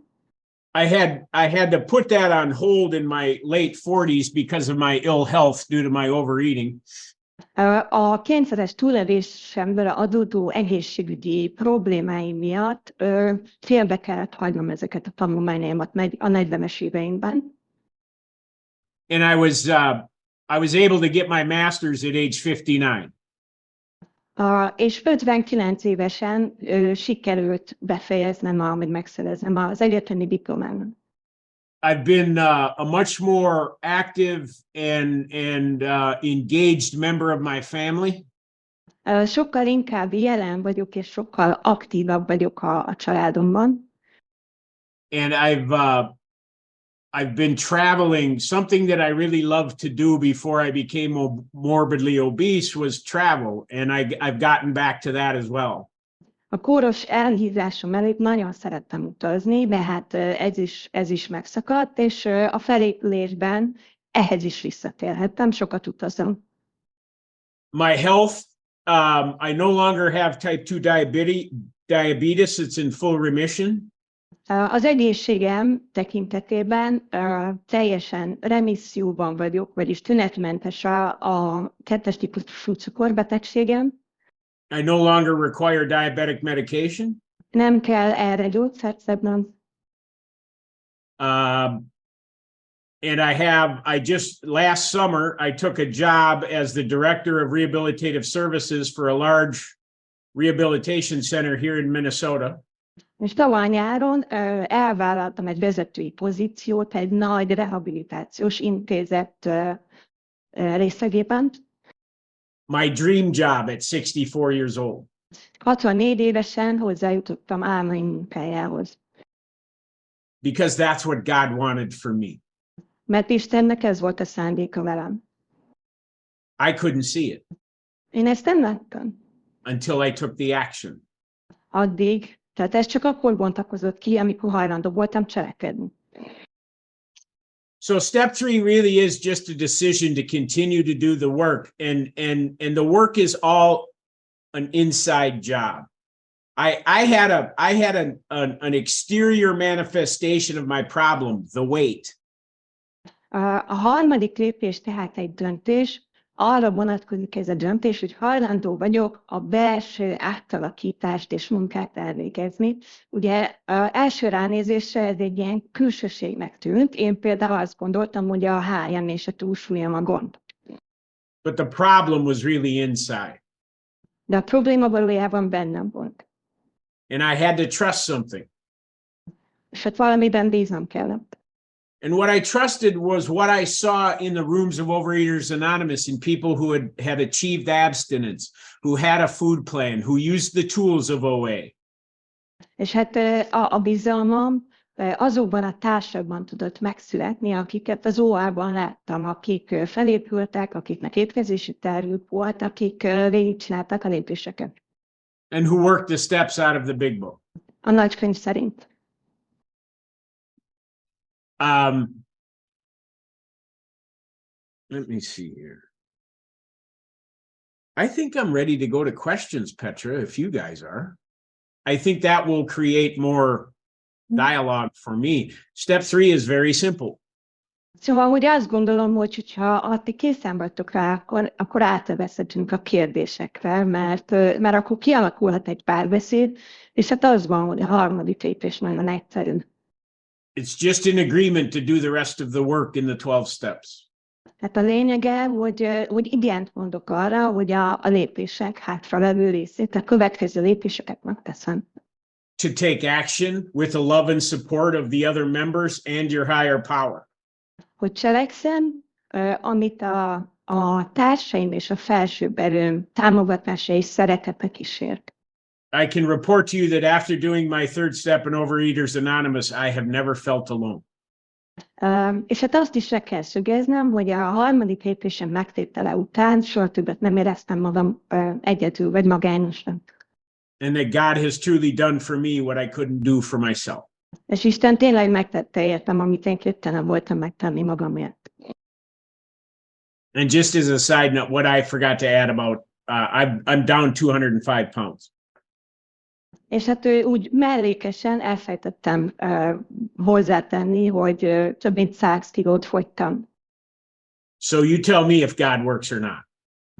I had to put that on hold in my late 40s because of my ill health due to my overeating. A kényszeres túlélésemből adódó egészségügyi problémáim miatt félbe kellett hagynom ezeket a tanulmányaimat a 40-es éveimben. And I was able to get my master's at age 59. És 59 évesen sikerült befejeznem, amit megszereznem az egyetemi diplomán. I've been a much more active and engaged member of my family. Sokkal inkább jelen vagyok, és sokkal aktívabb vagyok a családomban. And I've been traveling. Something that I really loved to do before I became morbidly obese was travel, and I've gotten back to that as well. A kóros elhízásom előtt nagyon szerettem utazni, de hát ez is megszakadt, és a felépülésben ehhez is visszatérhettem, sokat utazom. My health, I no longer have type 2 diabetes. It's in full remission. Az egészségem tekintetében teljesen remisszióban vagyok, vagyis tünetmentes a 2-es típusú cukorbetegségem. I no longer require diabetic medication. Nem kell erre gyógyszert szednem. And last summer, I took a job as the director of rehabilitative services for a large rehabilitation center here in Minnesota. És tavaly nyáron elvállaltam egy vezetői pozíciót egy nagy rehabilitációs intézet részlegében. My dream job at 64 years old. 64 évesen hozzájutottam álmaim munkájához. Because that's what God wanted for me. Mert Istennek ez volt a szándéka velem. I couldn't see it. Én ezt nem láttam. Until I took the action. Addig, tehát ez csak akkor bontakozott ki, amikor hajlandó voltam cselekedni. So step 3 really is just a decision to continue to do the work, and the work is all an inside job. I had an exterior manifestation of my problem, the weight. A harmadik lépés tehát egy döntés, arra vonatkozik ez a döntés, hogy hajlandó vagyok a belső átalakítást és munkát elvégezni. Ugye első ránézésre ez egy ilyen külsőségnek tűnt. Én például azt gondoltam, hogy a hájam és a túlsúlyom a gond. But the problem was really inside. De a probléma valójában bennem volt. And I had to trust something. És hát valamiben bíznom kellett. And what I trusted was what I saw in the rooms of Overeaters Anonymous, in people who had achieved abstinence, who had a food plan, who used the tools of OA. És hát a bizalmam azokban a társakban tudott megszületni, akiket az OA-ban láttam, akik felépültek, akiknek étkezési tervük volt, akik végigcsinálták a lépéseket. And who worked the steps out of the big book. A nagykönyv szerint. Let me see here. I think I'm ready to go to questions, Petra, if you guys are. I think that will create more dialogue for me. Step 3 is very simple. Szóval, hogy azt gondolom, hogy ha ti készen vagytok rá, akkor átvezetünk a kérdésekre, mert akkor kialakulhat egy párbeszéd, és hát az van, hogy a harmadik lépés nagyon egyszerű. It's just an agreement to do the rest of the work in the 12 steps. Hát a lényege, hogy igent mondok arra, hogy a lépések hátralevő részét, a következő lépéseket megteszem. To take action with the love and support of the other members and your higher power. Hogy cselekszem, amit a társaim és a felsőbb erőm támogatása és szeretete kísért. I can report to you that after doing my 3rd step in Overeaters Anonymous, I have never felt alone. És hát azt is le kell szögeznem, hogy a harmadik lépésem megtétele után soha többet nem éreztem magam egyedül vagy magányosan. And that God has truly done for me what I couldn't do for myself. És Isten tényleg megtette értem, amit én képtelen voltam megtenni magamért. And just as a side note, what I forgot to add about, I'm down 205 pounds. És hát úgy mellékesen elfelejtettem hozzátenni, hogy több mint 100 kilót fogytam. So you tell me if God works or not.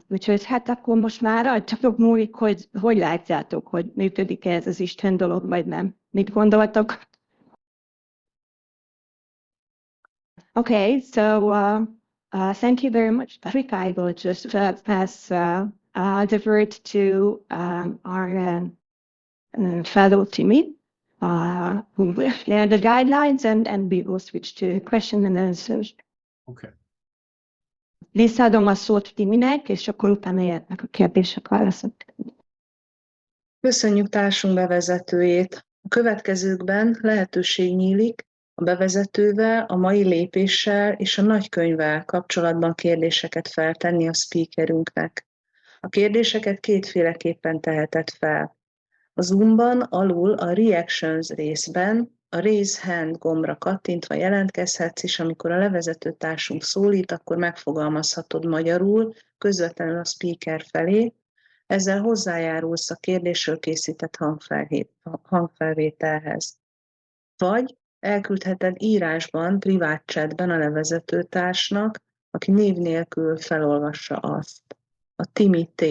Úgyhogy hát akkor most már rajtatok múlik, hogy látjátok, hogy működik ez az Isten dolog, vagy nem. Mit gondoltok? Okay, so thank you very much, Patrick. I will just pass the word to our fellow Téma, who will share the guidelines, and we will switch to question and answers. Okay. Visszaadom a szót Timinek, és akkor utána jöhetnek a kérdések, válaszok. Köszönjük társunk bevezetőjét. A következőkben lehetőség nyílik A bevezetővel, a mai lépéssel és a nagykönyvvel kapcsolatban kérdéseket feltenni a speakerünknek. A kérdéseket kétféleképpen tehetett fel. A Zoomban alul a Reactions részben a Raise Hand gombra kattintva jelentkezhetsz, és amikor a levezető társunk szólít, akkor megfogalmazhatod magyarul, közvetlenül a speaker felé, ezzel hozzájárulsz a kérdésről készített hangfelvételhez. Vagy elküldheted írásban, privát chatben a levezető társnak, aki név nélkül felolvassa azt. A Timi T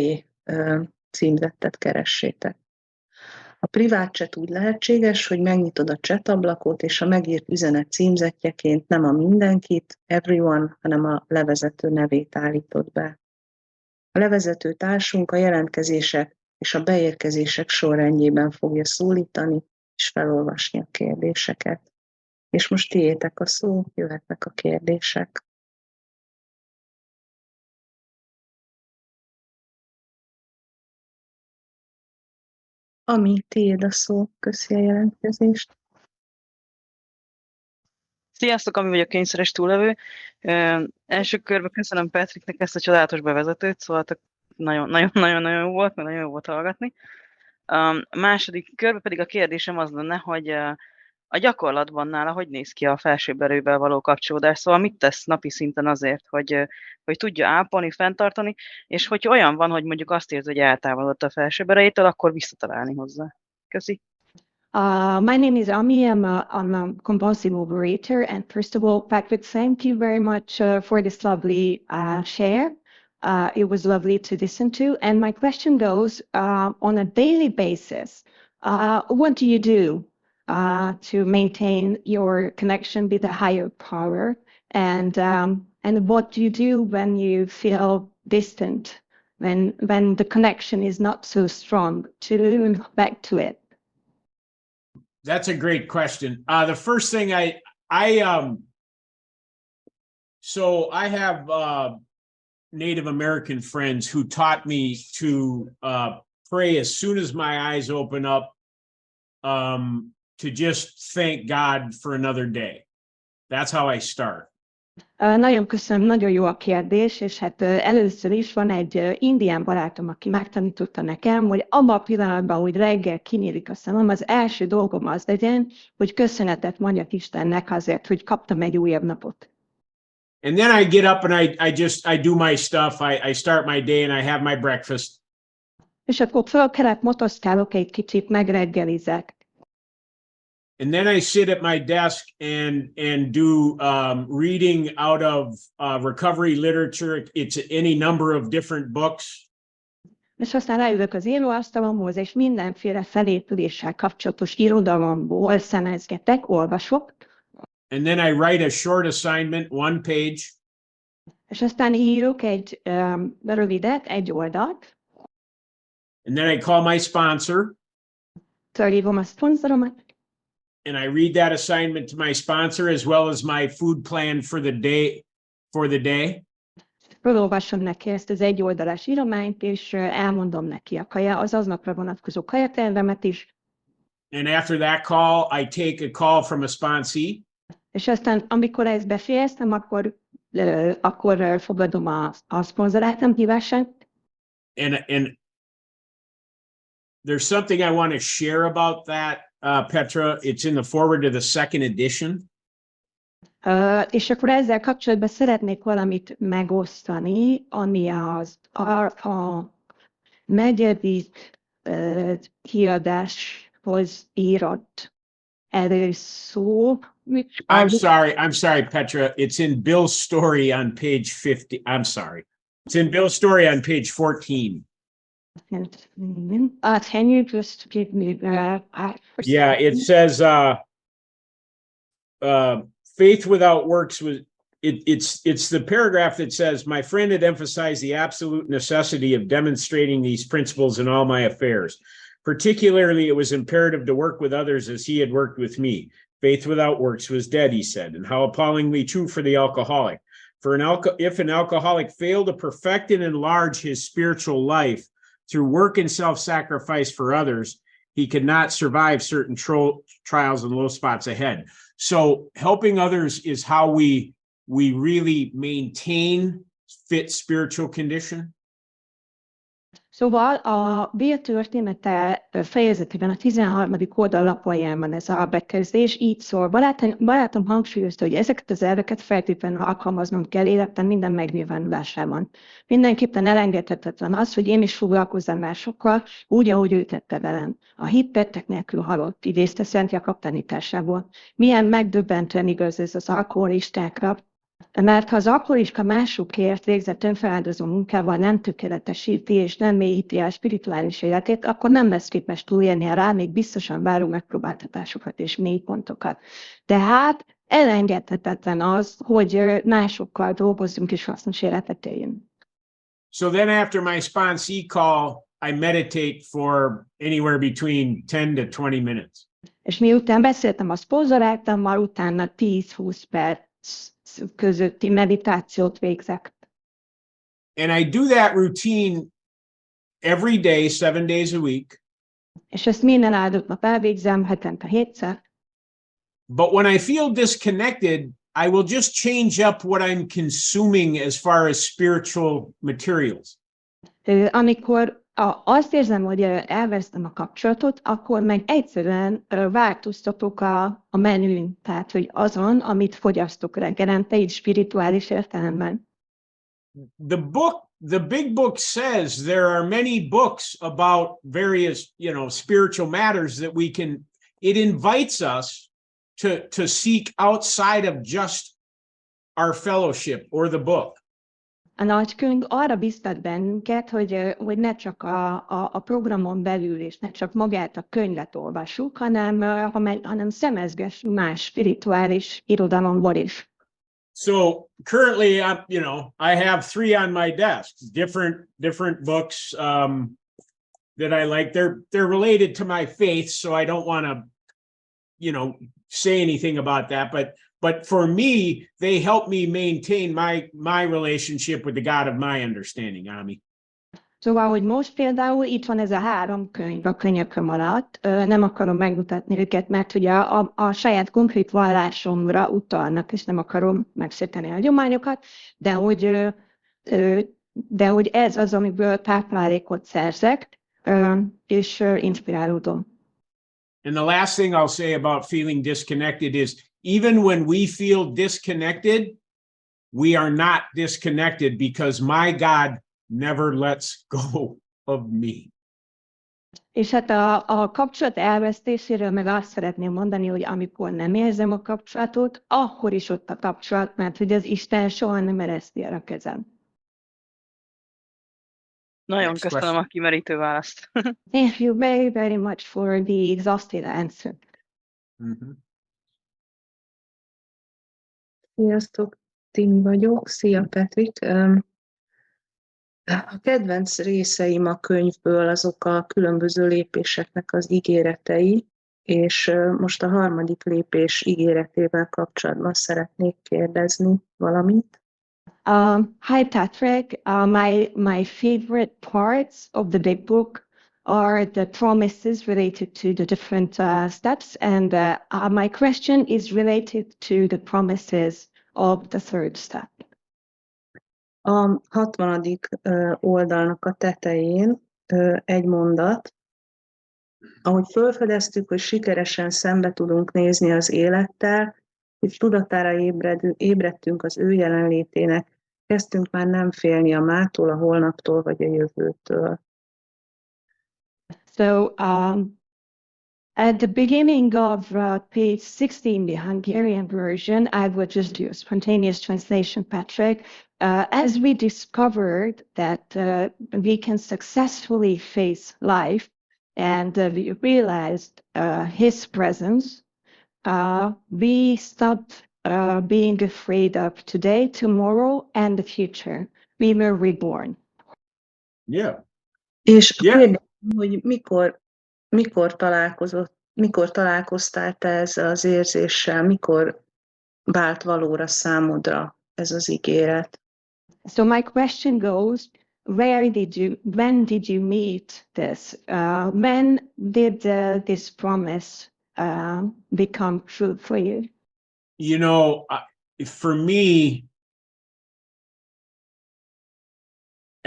címzettet keressétek. A privát chat úgy lehetséges, hogy megnyitod a chat ablakot, és a megírt üzenet címzetjeként nem a mindenkit, everyone, hanem a levezető nevét állítod be. A levezető társunk a jelentkezések és a beérkezések sorrendjében fogja szólítani és felolvasni a kérdéseket. És most tiétek a szó, jöhetnek a kérdések. Ami, tiéd a szó, köszi a jelentkezést. Sziasztok, Ami vagyok, kényszeres túllevő. Első körben köszönöm Patricknek ezt a csodálatos bevezetőt, szóval nagyon-nagyon jó volt, mert nagyon jó volt hallgatni. A második körben pedig a kérdésem az lenne, hogy a gyakorlatban nála hogy néz ki a felsőbb erővel való kapcsolódás, szóval mit tesz napi szinten azért, hogy tudja ápolni, fenntartani, és hogy olyan van, hogy mondjuk azt érzi, hogy eltávolodott a felsőbb erejétől, akkor visszatalálni hozzá. Köszi. My name is Ami. I'm a compulsive overeater. And first of all, Patrick, thank you very much for this lovely share. It was lovely to listen to. And my question goes, on a daily basis, what do you do to maintain your connection with a higher power? And what do you do when you feel distant, when the connection is not so strong, to move back to it? That's a great question. The first thing so I have Native American friends who taught me to pray as soon as my eyes open up, to just thank God for another day. That's how I start. Nagyon köszönöm, nagyon jó a kérdés, és hát először is van egy indián barátom, aki megtanította nekem, hogy abban a pillanatban, hogy reggel kinyílik a szemem, az első dolgom az legyen, hogy köszönetet mondjak Istennek azért, hogy kaptam egy újabb napot. And then I get up and I do my stuff. I start my day and I have my breakfast. És akkor fölkelek, motoszkálok egy kicsit, megreggelizek. And then I sit at my desk and do reading out of recovery literature. It's any number of different books. És aztán leülök az íróasztalomhoz, és mindenféle felépüléssel kapcsolatos irodalomból szemezgetek, olvasok. And then I write a short assignment, 1 page. És aztán írok egy rövidet, egy oldalt. And then I call my sponsor. Fölhívom a szponzoromat. And I read that assignment to my sponsor as well as my food plan for the day. Felolvasom neki ezt az egyoldalas írományt, és elmondom neki az aznapra vonatkozó kajatervemet is. And after that call, I take a call from a sponsee. És aztán, amikor ezt befejeztem, akkor fogadom a szponzorátom hívását. And there's something I want to share about that. Petra, it's in the forward to the second edition. És akkor ezzel kapcsolatban szeretnék valamit megosztani, ami a negyedik kiadáshoz írott előszó. I'm sorry, Petra. It's in Bill's story on page 50. I'm sorry. It's in Bill's story on page 14. Can you just give me Yeah, it says faith without works was it's the paragraph that says my friend had emphasized the absolute necessity of demonstrating these principles in all my affairs. Particularly, it was imperative to work with others as he had worked with me. Faith without works was dead, he said, and how appallingly true for the alcoholic. If an alcoholic failed to perfect and enlarge his spiritual life through work and self-sacrifice for others, he could not survive certain trials and low spots ahead. So helping others is how we really maintain fit spiritual condition. Szóval a Bill története fejezetében a 13. oldallapolyán van ez a bekezdés, így szól. Barátom hangsúlyozta, hogy ezeket az elveket feltétlenül alkalmaznom kell életem minden megnyilvánulásában. Mindenképpen elengedhetetlen az, hogy én is foglalkozzam másokkal, úgy, ahogy ő tette velem. A hit tettek nélkül halott, idézte Szent Jakab tanításából. Milyen megdöbbentően igaz ez az alkoholistákra, mert ha az alkoholista másokért végzett önfeláldozó munkával nem tökéletesíti és nem mélyíti a spirituális életét, akkor nem lesz képes túlélni rá még biztosan váró megpróbáltatásokat és mélypontokat. Tehát elengedhetetlen az, hogy másokkal dolgozzunk és hasznos életet éljünk. So then after my sponsee call, I meditate for anywhere between 10 to 20 minutes. És miután beszéltem a szponzorátammal, utána 10-20 perc közötti meditációt végzek. And I do that routine every day, 7 days a week. És ezt minden áldott nap elvégzem, hetente 7-szer. But when I feel disconnected, I will just change up what I'm consuming as far as spiritual materials. Amikor azt érzem, hogy elvesztem a kapcsolatot, akkor meg egyszerűen változtatok a menün, tehát hogy azon, amit fogyasztok reggelente, így spirituális értelemben. The big book says there are many books about various, spiritual matters that we can. It invites us to seek outside of just our fellowship or the book. A nagykönyv arra biztat bennünket, hogy ne csak a programon belül, és ne csak magát a könyvet olvassuk, hanem szemezgessünk más spirituális irodalomból is. So currently, I have 3 on my desk, different books that I like. They're related to my faith, so I don't want to, say anything about that, but for me, they help me maintain my relationship with the God of my understanding, Ami. Szóval, hogy most például itt van ez a 3 könyv a könyököm alatt, nem akarom megmutatni őket, mert ugye a saját konkrét vallásomra utalnak, és nem akarom megsérteni a hagyományokat, de hogy ez az, amiből táplálékot szerzek, és inspirálódom. And the last thing I'll say about feeling disconnected is, even when we feel disconnected, we are not disconnected because my God never lets go of me. És hát a kapcsolat elvesztéséről meg azt szeretném mondani, hogy amikor nem érzem a kapcsolatot, akkor is ott a kapcsolat, mert hogy az Isten soha nem ereszti el a kezem. Nagyon köszönöm a kimerítő választ. Thank you very, very much for the exhaustive answer. Mm-hmm. Sziasztok, Timi vagyok. Szia, Petrik. A kedvenc részeim a könyvből azok a különböző lépéseknek az ígéretei, és most a 3. lépés ígéretével kapcsolatban szeretnék kérdezni valamit. Hi, Patrick. My favorite parts of the big book are the promises related to the different steps, and my question is related to the promises of the 3rd step. A 60. oldalnak a tetején egy mondat, ahogy felfedeztük, hogy sikeresen szembe tudunk nézni az élettel, és tudatára ébredtünk az ő jelenlétének, kezdtünk már nem félni a mától, a holnaptól vagy a jövőtől. So, at the beginning of page 16, the Hungarian version, I will just do a spontaneous translation, Patrick. As we discovered that we can successfully face life and we realized his presence, we stopped being afraid of today, tomorrow, and the future. We were reborn. Yeah. És kérdezem, hogy mikor találkoztál te ezzel az érzéssel, mikor vált valóra számodra ez az ígéret? So my question goes, when did you meet this? When did this promise become true for you? You know, for me,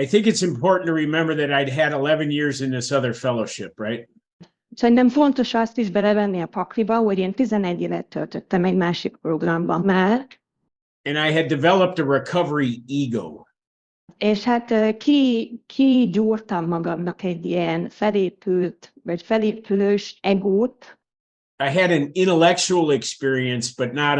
I think it's important to remember that I'd had 11 years in this other fellowship, right? Szerintem fontos azt is belevenni a pakliba, hogy én 11 évet töltöttem egy másik programban már. And I had developed a recovery ego. És hát gyúrtam magamnak egy ilyen felépült, vagy felépülős egót. I had an intellectual experience, but not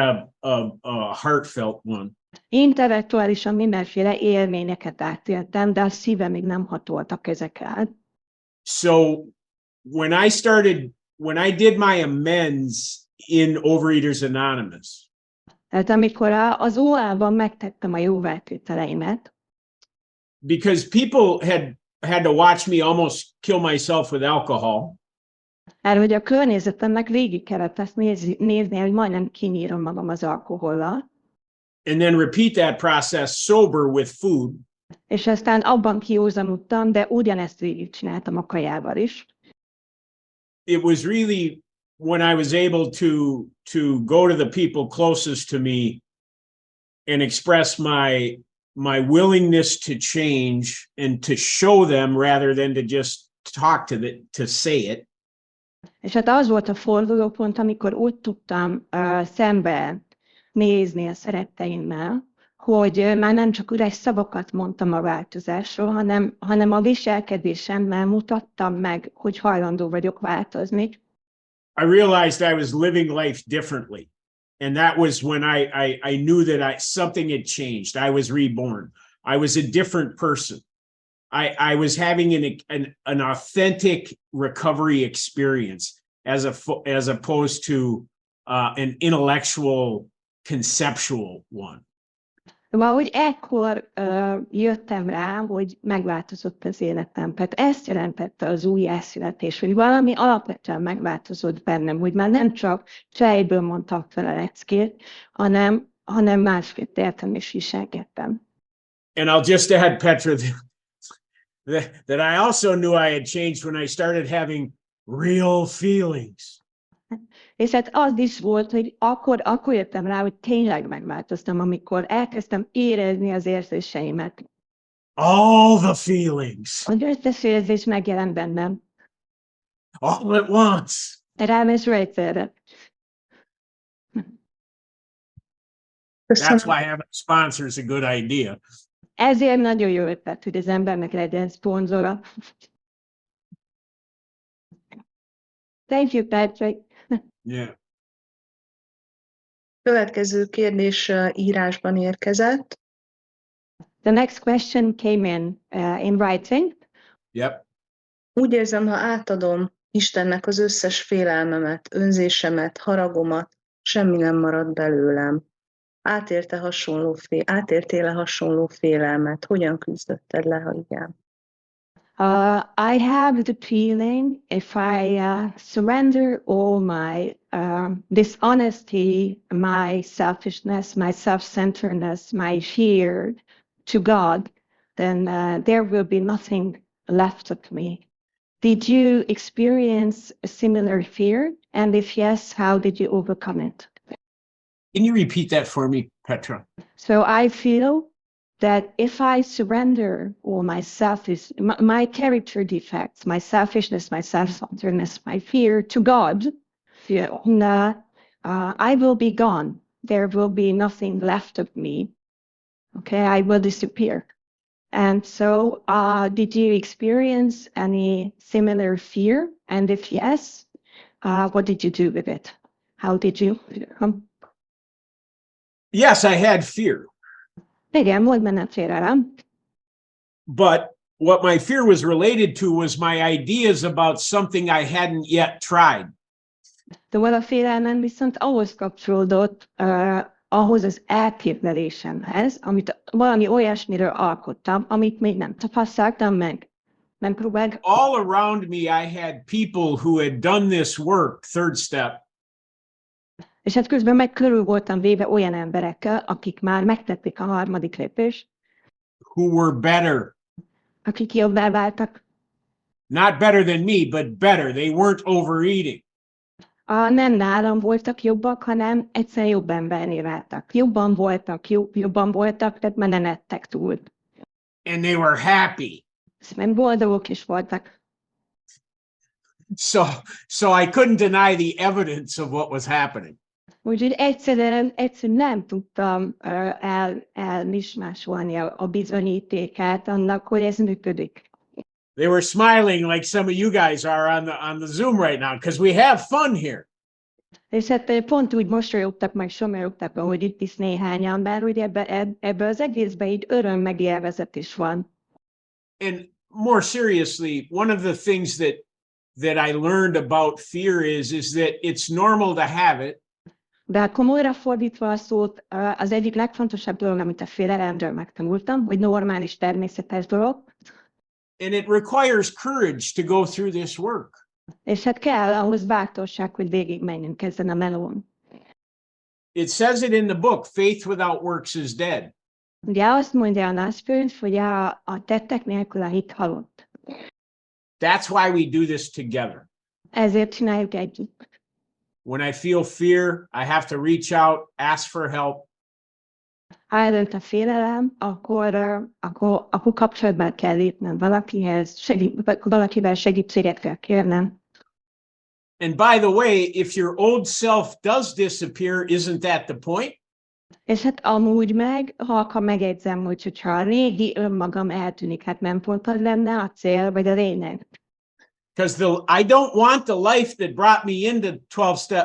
a heartfelt one. Intellektuálisan mindenféle élményeket átéltem, de a szívem még nem hatoltak ezek át. So when I did my amends in Overeaters Anonymous, Tehát amikor az OA-ban megtettem a jóvátételeimet, because people had to watch me almost kill myself with alcohol. Mert hogy a környezetemnek végig kellett ezt nézni, hogy majdnem kinyírom magam az alkohollal. And then repeat that process sober with food. És aztán abban kiózanodtam, de ugyanezt végigcsináltam a kajával is. It was really when I was able to go to the people closest to me and express my willingness to change and to show them rather than to just talk to say it. És hát az volt a fordulópont, amikor úgy tudtam szembe nézni a szeretteimmel, hogy már nem csak üres szavakat mondtam a változásról, hanem a viselkedésemmel mutattam meg, hogy hajlandó vagyok változni. I realized I was living life differently. And that was when I knew that something had changed. I was reborn. I was a different person. I was having an authentic recovery experience as opposed to an intellectual, conceptual one. Valahogy ekkor jöttem rá, hogy megváltozott az életem. Tehát ezt jelentette az újjászületés, hogy valami alapvetően megváltozott bennem, hogy már nem csak csejből mondtak fel a leckét, hanem másképp értem és viselkedtem. And I'll just add, Petra, that I also knew I had changed when I started having real feelings. És hát az is volt, hogy akkor jöttem rá, hogy tényleg megváltoztam, amikor elkezdtem érezni az érzéseimet. All the feelings. Az összes érzés megjelent bennem. All at once. Ráadásul egyszerre. That's why having a sponsor is a good idea. Ezért nagyon jó ötlet, hogy az embernek legyen szponzora. Thank you, Patrick. Yeah. Következő kérdés írásban érkezett. The next question came in writing. Yep. Úgy érzem, ha átadom Istennek az összes félelmemet, önzésemet, haragomat, semmi nem marad belőlem. Átértél-e hasonló félelmet? Hogyan küzdötted le, ha igen? I have the feeling if I surrender all my dishonesty, my selfishness, my self-centeredness, my fear to God, then there will be nothing left of me. Did you experience a similar fear? And if yes, how did you overcome it? Can you repeat that for me, Petra? So I feel that if I surrender all my character defects, my selfishness, my self-centeredness, my fear to God, I will be gone. There will be nothing left of me. Okay, I will disappear. And so, did you experience any similar fear? And if yes, what did you do with it? How did you? Yes, I had fear. Igen, volt bennem félelem. But what my fear was related to was my ideas about something I hadn't yet tried. De a félelmem viszont ahhoz kapcsolódott, ahhoz az elképzelésemhez, amit valami olyasmiről alkottam, amit még nem tapasztaltam meg. Nem próbáltam. All around me, I had people who had done this work, third step. És hát közben meg körül voltam véve olyan emberekkel, akik már megtették a harmadik lépést. Who were better. akik jobbá váltak. Not better than me, but better. They weren't overeating. Nem nálam voltak jobbak, hanem egyszerűen jobb emberné váltak. Jobban voltak, tehát már nem ettek túl. And they were happy. Szóval boldogok is voltak. So I couldn't deny the evidence of what was happening. Úgyhogy egyszerűen nem tudtam elmismásolni a bizonyítékát annak, hogy ez működik. They were smiling like some of you guys are on the Zoom right now, because we have fun here. És hát pont úgy mosolyogtak, meg somorogtak, ahogy itt is néhányan, bár ugye ebbe az egészben így öröm meg élvezet is van. And more seriously, one of the things that I learned about fear is that it's normal to have it. De komolyra fordítva a szót, az egyik legfontosabb dolog, amit a félelemről megtanultam, hogy normális, természetes dolog. And it requires courage to go through this work. És hát kell ahhoz bátorság, hogy végigmenjünk ezen a melón. It says it in the book, faith without works is dead. Ugye azt mondja a Nagykönyv, hogy a tettek nélkül a hit halott. That's why we do this together. Ezért csináljuk együtt. When I feel fear, I have to reach out, ask for help. Ha eldönt a félelem, akkor kapcsolatban kell lépnem valakivel segítséget kell kérnem. And by the way, if your old self does disappear, isn't that the point? És hát amúgy meg, ha megjegyzem, hogyha a régi önmagam eltűnik, hát nem pont az lenne a cél, vagy a lényeg. Because I don't want the life that brought me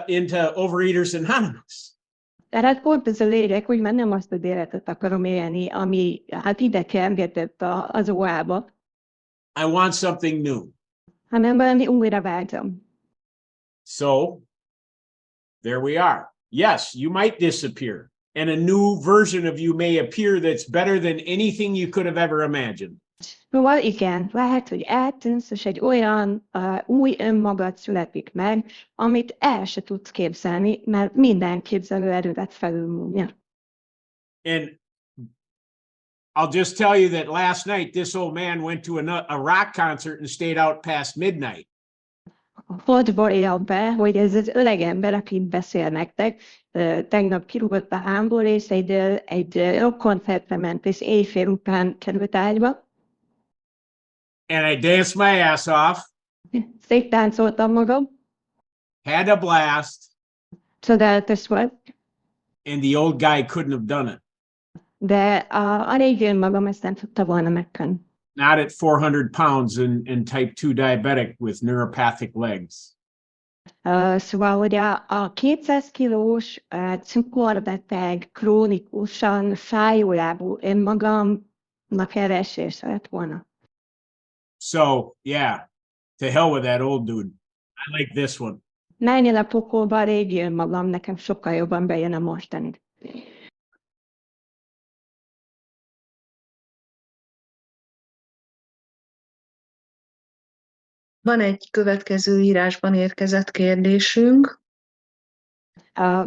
into Overeaters Anonymous. Tehát pont ez a lényeg, hogy már nem azt az életet akarom élni, ami hát ide kergetett az óába. I want something new. Hanem valami újra váltam. So, there we are. Yes, you might disappear. And a new version of you may appear that's better than anything you could have ever imagined. Szóval igen, lehet, hogy eltűnsz, és egy olyan új önmagad születik meg, amit el se tudsz képzelni, mert minden képzelőerődet felülmúlja. And I'll just tell you that last night, this old man went to a rock concert and stayed out past midnight. Hogy borja be, hogy ez az öreg ember, aki beszél nektek, tegnap kirúgott a hámból, és egy rockkoncertre ment, és éjfél után került ágyba. And I danced my ass off. Szép táncoltam magam. Had a blast. Csodálatos volt. And the old guy couldn't have done it. De a régi magam ezt nem tudta volna megtenni. Not at 400 pounds and type 2 diabetic with neuropathic legs. Szóval, hogy a 200 kilós cukorbeteg, krónikusan fájólábú önmagamnak elesés lett volna. So, yeah, to hell with that old dude. I like this one. Menjen a pokolba, a régi önmagam, nekem sokkal jobban bejön a mostani. Van egy következő írásban érkezett kérdésünk.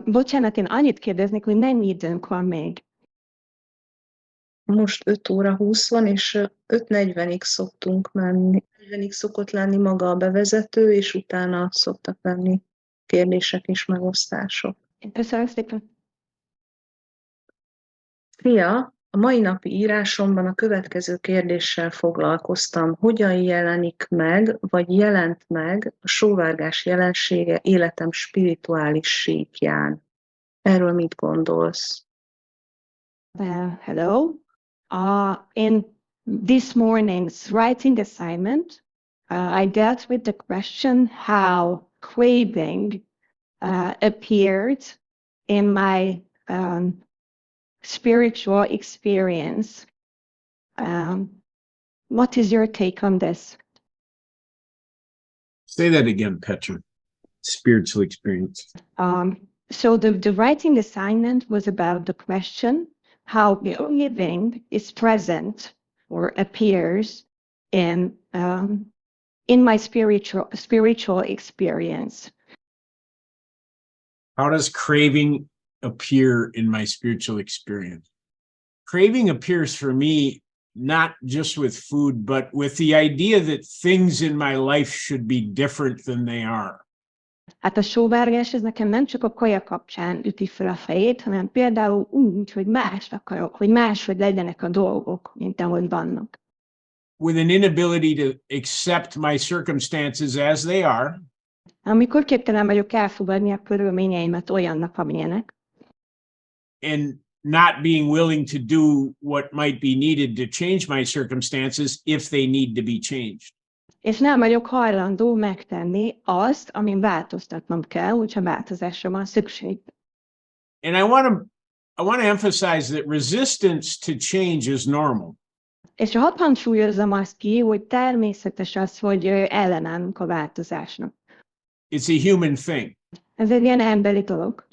Bocsánat, én annyit kérdeznék, hogy mennyi időnk van még? Most 5 óra 20 van, és 5:40-ig szoktunk menni. 40-ig szokott lenni maga a bevezető, és utána szoktak lenni kérdések és megosztások. Köszönöm szépen. Szia! A mai napi írásomban a következő kérdéssel foglalkoztam. Hogyan jelenik meg, vagy jelent meg a sóvárgás jelensége életem spirituális síkján? Erről mit gondolsz? Hello. In this morning's writing assignment, I dealt with the question how craving appeared in my spiritual experience. What is your take on this? Say that again, Petra. Spiritual experience. So the writing assignment was about the question how craving is present or appears in my spiritual experience. How does craving appear in my spiritual experience? Craving appears for me not just with food, but with the idea that things in my life should be different than they are. Hát a sóvárgás ez nekem nem csak a kaja kapcsán üti fel a fejét, hanem például úgy, hogy más akarok, hogy máshogy legyenek a dolgok, mint ahogy vannak. With an inability to accept my circumstances as they are, Amikor képtelen vagyok elfogadni a körülményeimet olyannak, amilyenek, and not being willing to do what might be needed to change my circumstances if they need to be changed. és nem vagyok hajlandó megtenni azt, amin változtatnom kell, hogyha változásra van szükség. And I want to emphasize that resistance to change is normal. És hadd hangsúlyozzam azt ki, hogy természetes az, hogy ellenállunk a változásnak. It's a human thing. Ez egy ilyen emberi dolog.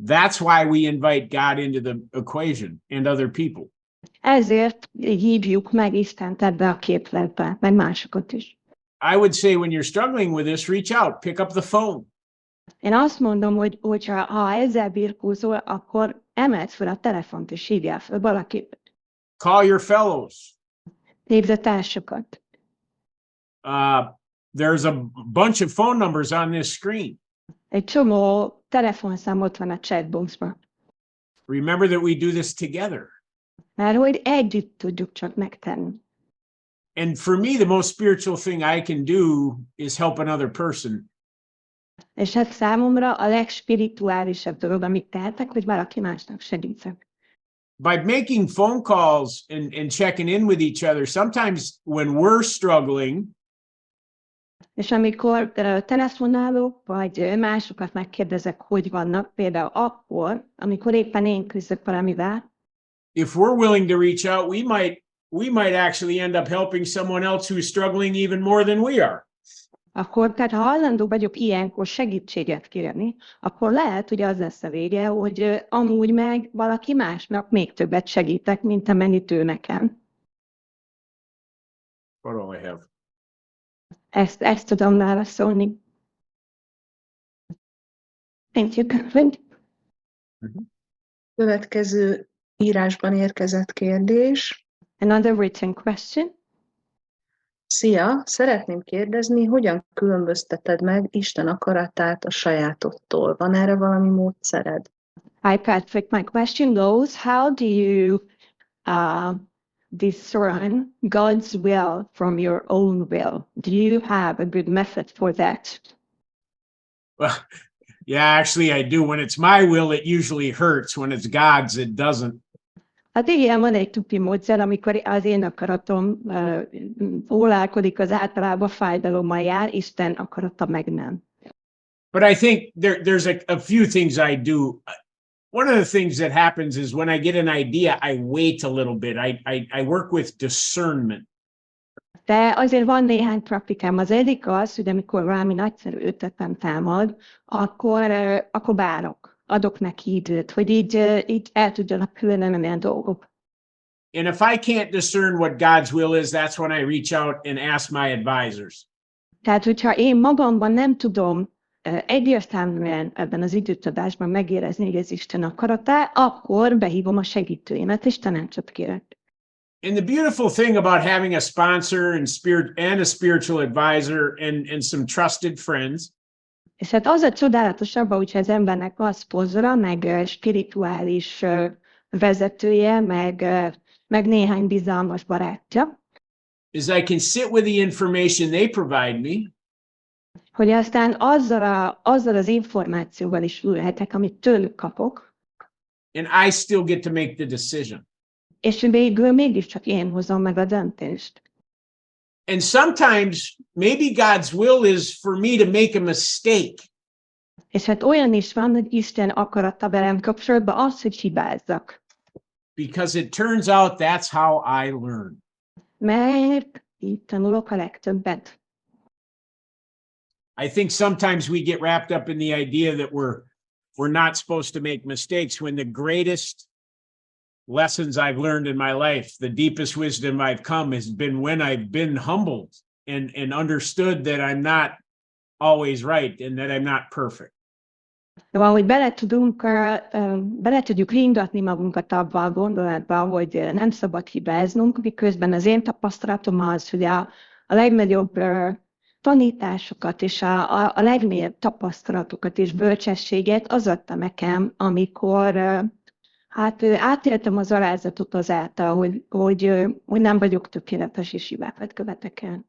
That's why we invite God into the equation and other people. Ezért hívjuk meg Istent ebbe a képletbe, meg másokat is. I would say when you're struggling with this, reach out, pick up the phone. Én azt mondom, hogy ha ezzel birkózol, akkor emeld fel a telefont, és hívjál fel valakit. Call your fellows. Hívd a társakat. There's a bunch of phone numbers on this screen. Egy csomó telefonszám ott van a chatboxban. Remember that we do this together. Mert hogy együtt tudjuk csak megtenni. And for me, the most spiritual thing I can do is help another person. És hát számomra a legspirituálisabb dolog, amit tehetek, hogy valaki másnak segítsek. By making phone calls and checking in with each other, sometimes when we're struggling, És amikor telefonálok, vagy másokat megkérdezek, hogy vannak, például akkor, amikor éppen én küzdök valamivel, if we're willing to reach out, we might actually end up helping someone else who's struggling even more than we are. akkor, tehát ha hajlandó vagyok ilyenkor segítséget kérni, akkor lehet, hogy az lesz a vége, hogy amúgy meg valaki másnak még többet segítek, mint amennyit ő nekem. What do I have? Ezt tudom válaszolni. Thank you. Következő írásban érkezett kérdés. Another written question. Szia! Szeretném kérdezni, hogyan különbözteted meg Isten akaratát a sajátodtól? Van erre valami módszered? Hi, Patrick. My question goes, how do you discern God's will from your own will? Do you have a good method for that? Well, yeah, actually I do. When it's my will, it usually hurts. When it's God's, it doesn't. Hát igen, van egy tupi módszer, amikor az én akaratom ólálkodik, az általában fájdalommal jár, Isten akarata meg nem. But I think there's a few things I do. One of the things that happens is when I get an idea, I wait a little bit. I work with discernment. De azért van néhány praktikám. Az egyik az, hogy amikor valami nagyszerű ötletem támad, akkor várok. Adok neki időt, hogy így el tudjanak különölni a dolgok. And if I can't discern what God's will is, that's when I reach out and ask my advisors. Tehát, hogyha én magamban nem tudom egyértelműen ebben az időtudásban megérezni, hogy ez Isten akaratá, akkor behívom a segítőimet, és tanácsot kérek. And the beautiful thing about having a sponsor and a spiritual advisor and some trusted friends, És hát az a csodálatosabb, hogyha az embernek van szponzora, meg spirituális vezetője, meg néhány bizalmas barátja, is I can sit with the information they provide me, hogy aztán azzal az információval is ülhetek, amit tőlük kapok, and I still get to make the decision. és végül mégiscsak én hozom meg a döntést. And sometimes maybe God's will is for me to make a mistake. És hát olyan is van, hogy Isten akarata velem kapcsolatban az, hogy hibázzak. Because it turns out that's how I learn. Mert így tanulok a legtöbbet. I think sometimes we get wrapped up in the idea that we're not supposed to make mistakes when the greatest lessons I've learned in my life, the deepest wisdom I've come has been when I've been humbled and understood that I'm not always right and that I'm not perfect. Valahogy bele tudjuk ringatni magunkat abba a gondolatba, hogy nem szabad hibáznunk, miközben az én tapasztalatom az, hogy a legnagyobb tanításokat és a legmélyebb tapasztalatokat és bölcsességet az adta nekem, amikor átéltem az alázatot azáltal, hogy nem vagyok tökéletes és hibákat követek el.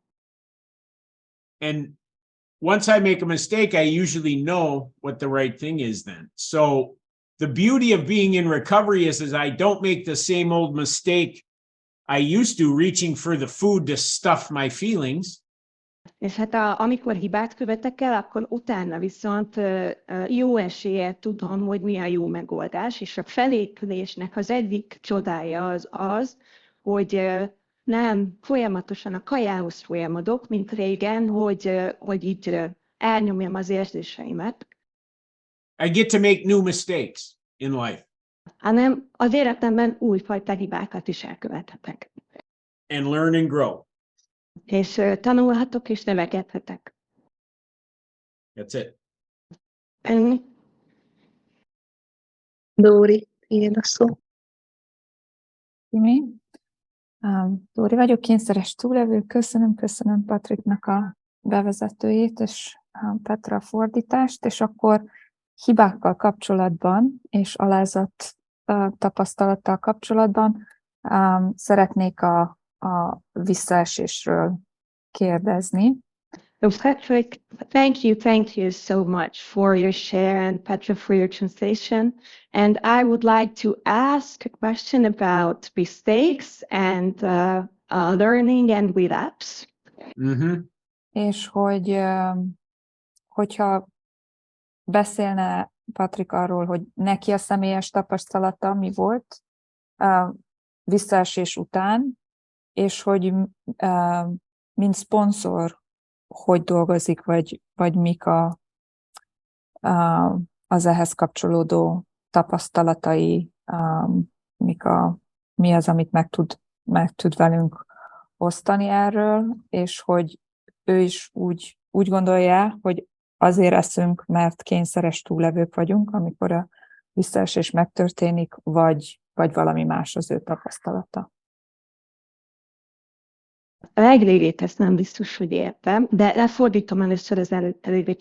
And once I make a mistake, I usually know what the right thing is then. So the beauty of being in recovery is I don't make the same old mistake I used to, reaching for the food to stuff my feelings. És hát amikor hibát követek el, akkor utána viszont jó eséllyel tudom, hogy mi a jó megoldás, és a felépülésnek az egyik csodája az, hogy nem folyamatosan a kajához folyamodok, mint régen, hogy így elnyomjam az érzéseimet. I get to make new mistakes in life. Hanem az életemben újfajta hibákat is elkövethetek. And learn and grow. És tanulhatok és növekedhetek. That's it. Ennyi. Dóri, tiéd a szó. Timi. Dóri vagyok, kényszeres túlevő. Köszönöm Patriknak a bevezetőjét, és Petra a fordítást, és akkor hibákkal kapcsolatban, és alázat tapasztalattal kapcsolatban szeretnék a visszaesésről kérdezni. So Patrick, thank you so much for your share, and Petra for your translation. And I would like to ask a question about mistakes and learning and relapse. Mm-hmm. És hogyha beszélne Patrik arról, hogy neki a személyes tapasztalata mi volt visszaesés után, és hogy mint szponzor hogy dolgozik, vagy mik az ehhez kapcsolódó tapasztalatai, mi az, amit meg tud velünk osztani erről, és hogy ő is úgy gondolja, hogy azért eszünk, mert kényszeres túllevők vagyunk, amikor a visszaesés megtörténik, vagy valami más az ő tapasztalata. A legrégét ezt nem biztos, hogy értem, de lefordítom először az előtte lévő.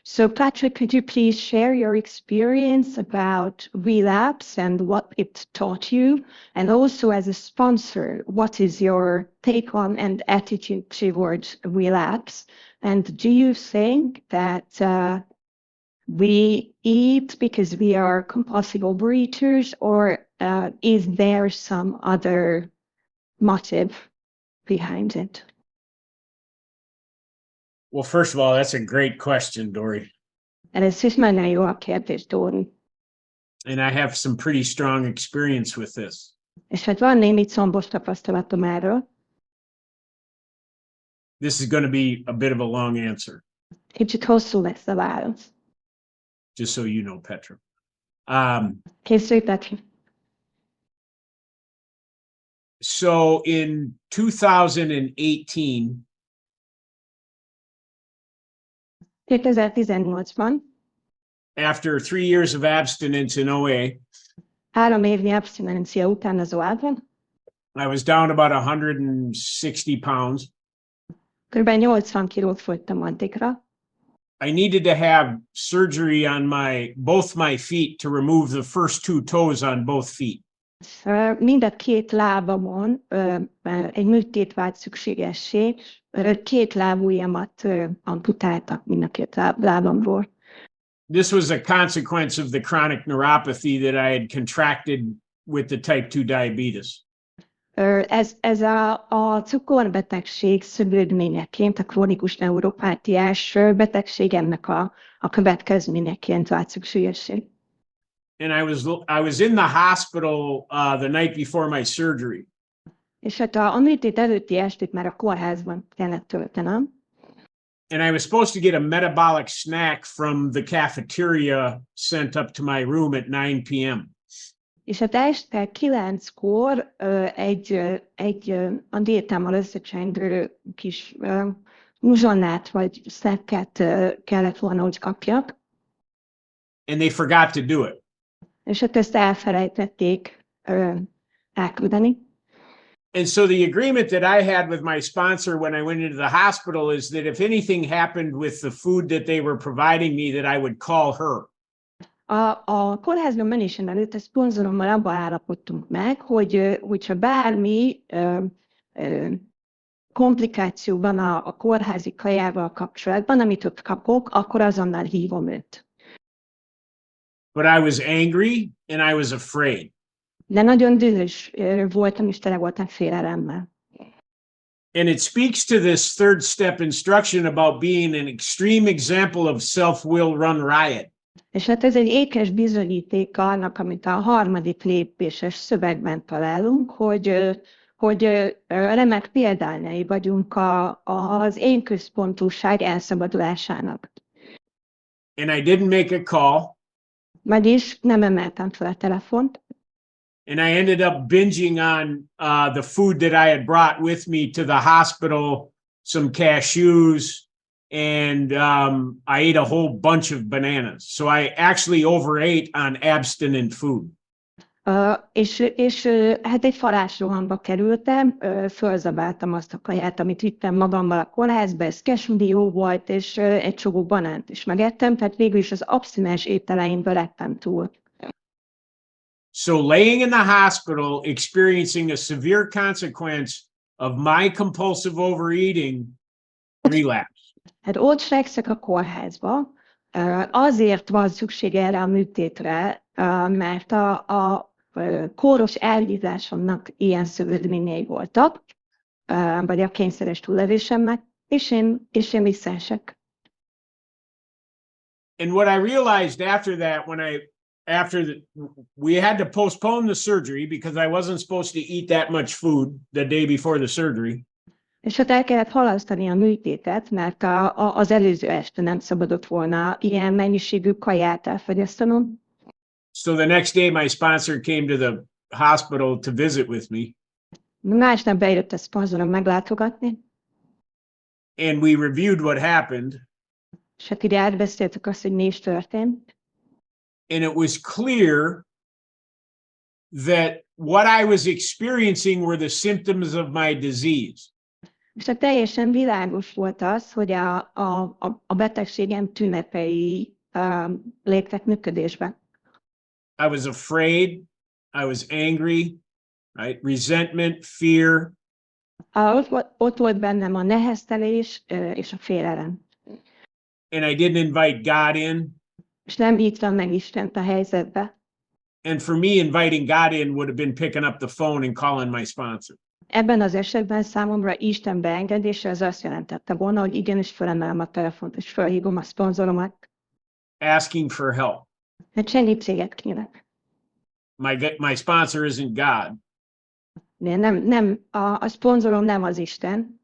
So Patrick, could you please share your experience about relapse and what it taught you? And also as a sponsor, what is your take on and attitude towards relapse? And do you think that we eat because we are compulsive overeaters, or is there some other motive behind it? Well, first of all, that's a great question, Dory. Először is nagyon jó a kérdés, Dóri. And I have some pretty strong experience with this. És hát van némi combos tapasztalatom erről. This is going to be a bit of a long answer, Kicsit hosszú lesz a válasz. just so you know, Petra. Készülj, Petri. So in 2018, 2018-ban, after 3 years of abstinence in OA, 3 évnyi abstinencia után az OA-ban, I was down about 160 pounds. kb. 80 kilót fogytam addigra. I needed to have surgery on both my feet to remove the first 2 toes on both feet. Mind a két lábamon egy műtét vált szükségessé, 2 lábujjamat amputáltak mind a 2 lábamról. This was a consequence of the chronic neuropathy that I had contracted with the type 2 diabetes. Ez a cukorbetegség szövődményeként, a krónikus neuropátiás betegség ennek a következményeként vált szükségessé. And I was in the hospital the night before my surgery. És hát a műtét előtti estét már a kórházban kellett töltenem. And I was supposed to get a metabolic snack from the cafeteria sent up to my room at 9 p.m. És hát este 9-kor egy a diétámmal összecsengő kis uzsonnát vagy szekket kellett volna, hogy kapjak. and they forgot to do it. És hát ezt elfelejtették elküldeni. And so the agreement that I had with my sponsor when I went into the hospital is that if anything happened with the food that they were providing me, that I would call her. A kórházban menésem előtt a szponzorommal abban állapodtunk meg, hogyha bármi komplikáció van a kórházi kajával kapcsolatban, amit ott kapok, akkor azonnal hívom őt. But I was angry and I was afraid. De nagyon dühös voltam, és tele voltam félelemmel. And it speaks to this third step instruction about being an extreme example of self-will run riot. És hát ez egy ékes bizonyíték annak, amit a harmadik lépéses szövegben találunk, hogy remek példányai vagyunk az én központúság elszabadulásának. And I didn't make a call. Vagyis nem emeltem fel a telefont. And I ended up binging on the food that I had brought with me to the hospital, some cashews, and I ate a whole bunch of bananas. So I actually overate on abstinent food. És hát egy farásrohamba kerültem, fölzabáltam azt a kaját, amit vittem magammal a kórházba, ez cashew volt, és egy csomó banánt is megettem, tehát végül is az abszinens ételeimből lettem túl. So laying in the hospital, experiencing a severe consequence of my compulsive overeating, relapse. Hát ott fekszek a kórházba, azért van szükség erre a műtétre, mert a kóros elhízásomnak ilyen szövődményei voltak, vagy a kényszeres túlélésemnek, és én visszaesek. And what I realized after that, we had to postpone the surgery because I wasn't supposed to eat that much food the day before the surgery. És hát el kellett halasztani a műtétet, mert az előző este nem szabadott volna ilyen mennyiségű kaját elfogyasztanom. So the next day my sponsor came to the hospital to visit with me. Másnap bejött a szponzorom meglátogatni. And we reviewed what happened. És hát ide átbeszéltük azt, hogy mi is történt. And it was clear that what I was experiencing were the symptoms of my disease. És hát teljesen világos volt az, hogy a betegségem tünetei léptek működésbe. I was afraid, I was angry, right? Resentment, fear. Ott volt bennem a neheztelés és a félelem. And I didn't invite God in. És nem hívtam meg Istent a helyzetbe. And for me, inviting God in would have been picking up the phone and calling my sponsor. Ebben az esetben számomra Isten beengedése az azt jelentette volna, hogy igenis fölemelem a telefont, és felhívom a szponzoromat. Asking for help. Mert segítséget kérek. My sponsor isn't God. A szponzorom nem az Isten.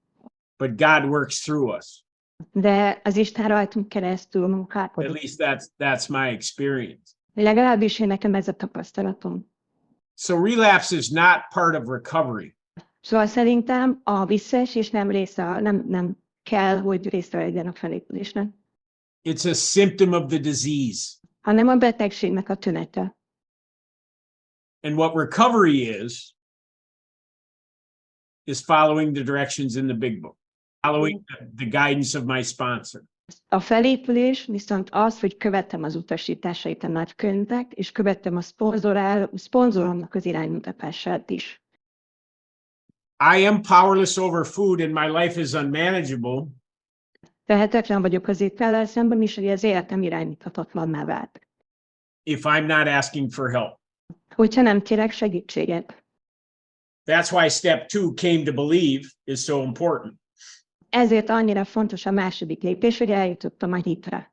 But God works through us. De az Isten rajtunk keresztül munkálkodik. At least that's my experience. Legalábbis én nekem ez a tapasztalatom. So relapse is not part of recovery. Szóval szerintem a visszaesés nem kell, hogy része legyen a felépülésnek. It's a symptom of the disease. Hanem a betegségnek a tünete. And what recovery is following the directions in the big book, following the guidance of my sponsor. A felépülés viszont az, hogy követtem az utasításait a nagykönyvnek, és követtem a szponzoromnak az iránymutatását is. I am powerless over food and my life is unmanageable. Tehetetlen vagyok az étellel szemben is, hogy az életem irányíthatatlanná vált. If I'm not asking for help. Hogyha nem kérek segítséget. That's why step 2, came to believe, is so important. Ezért annyira fontos a második lépés, hogy eljutottam a hitre.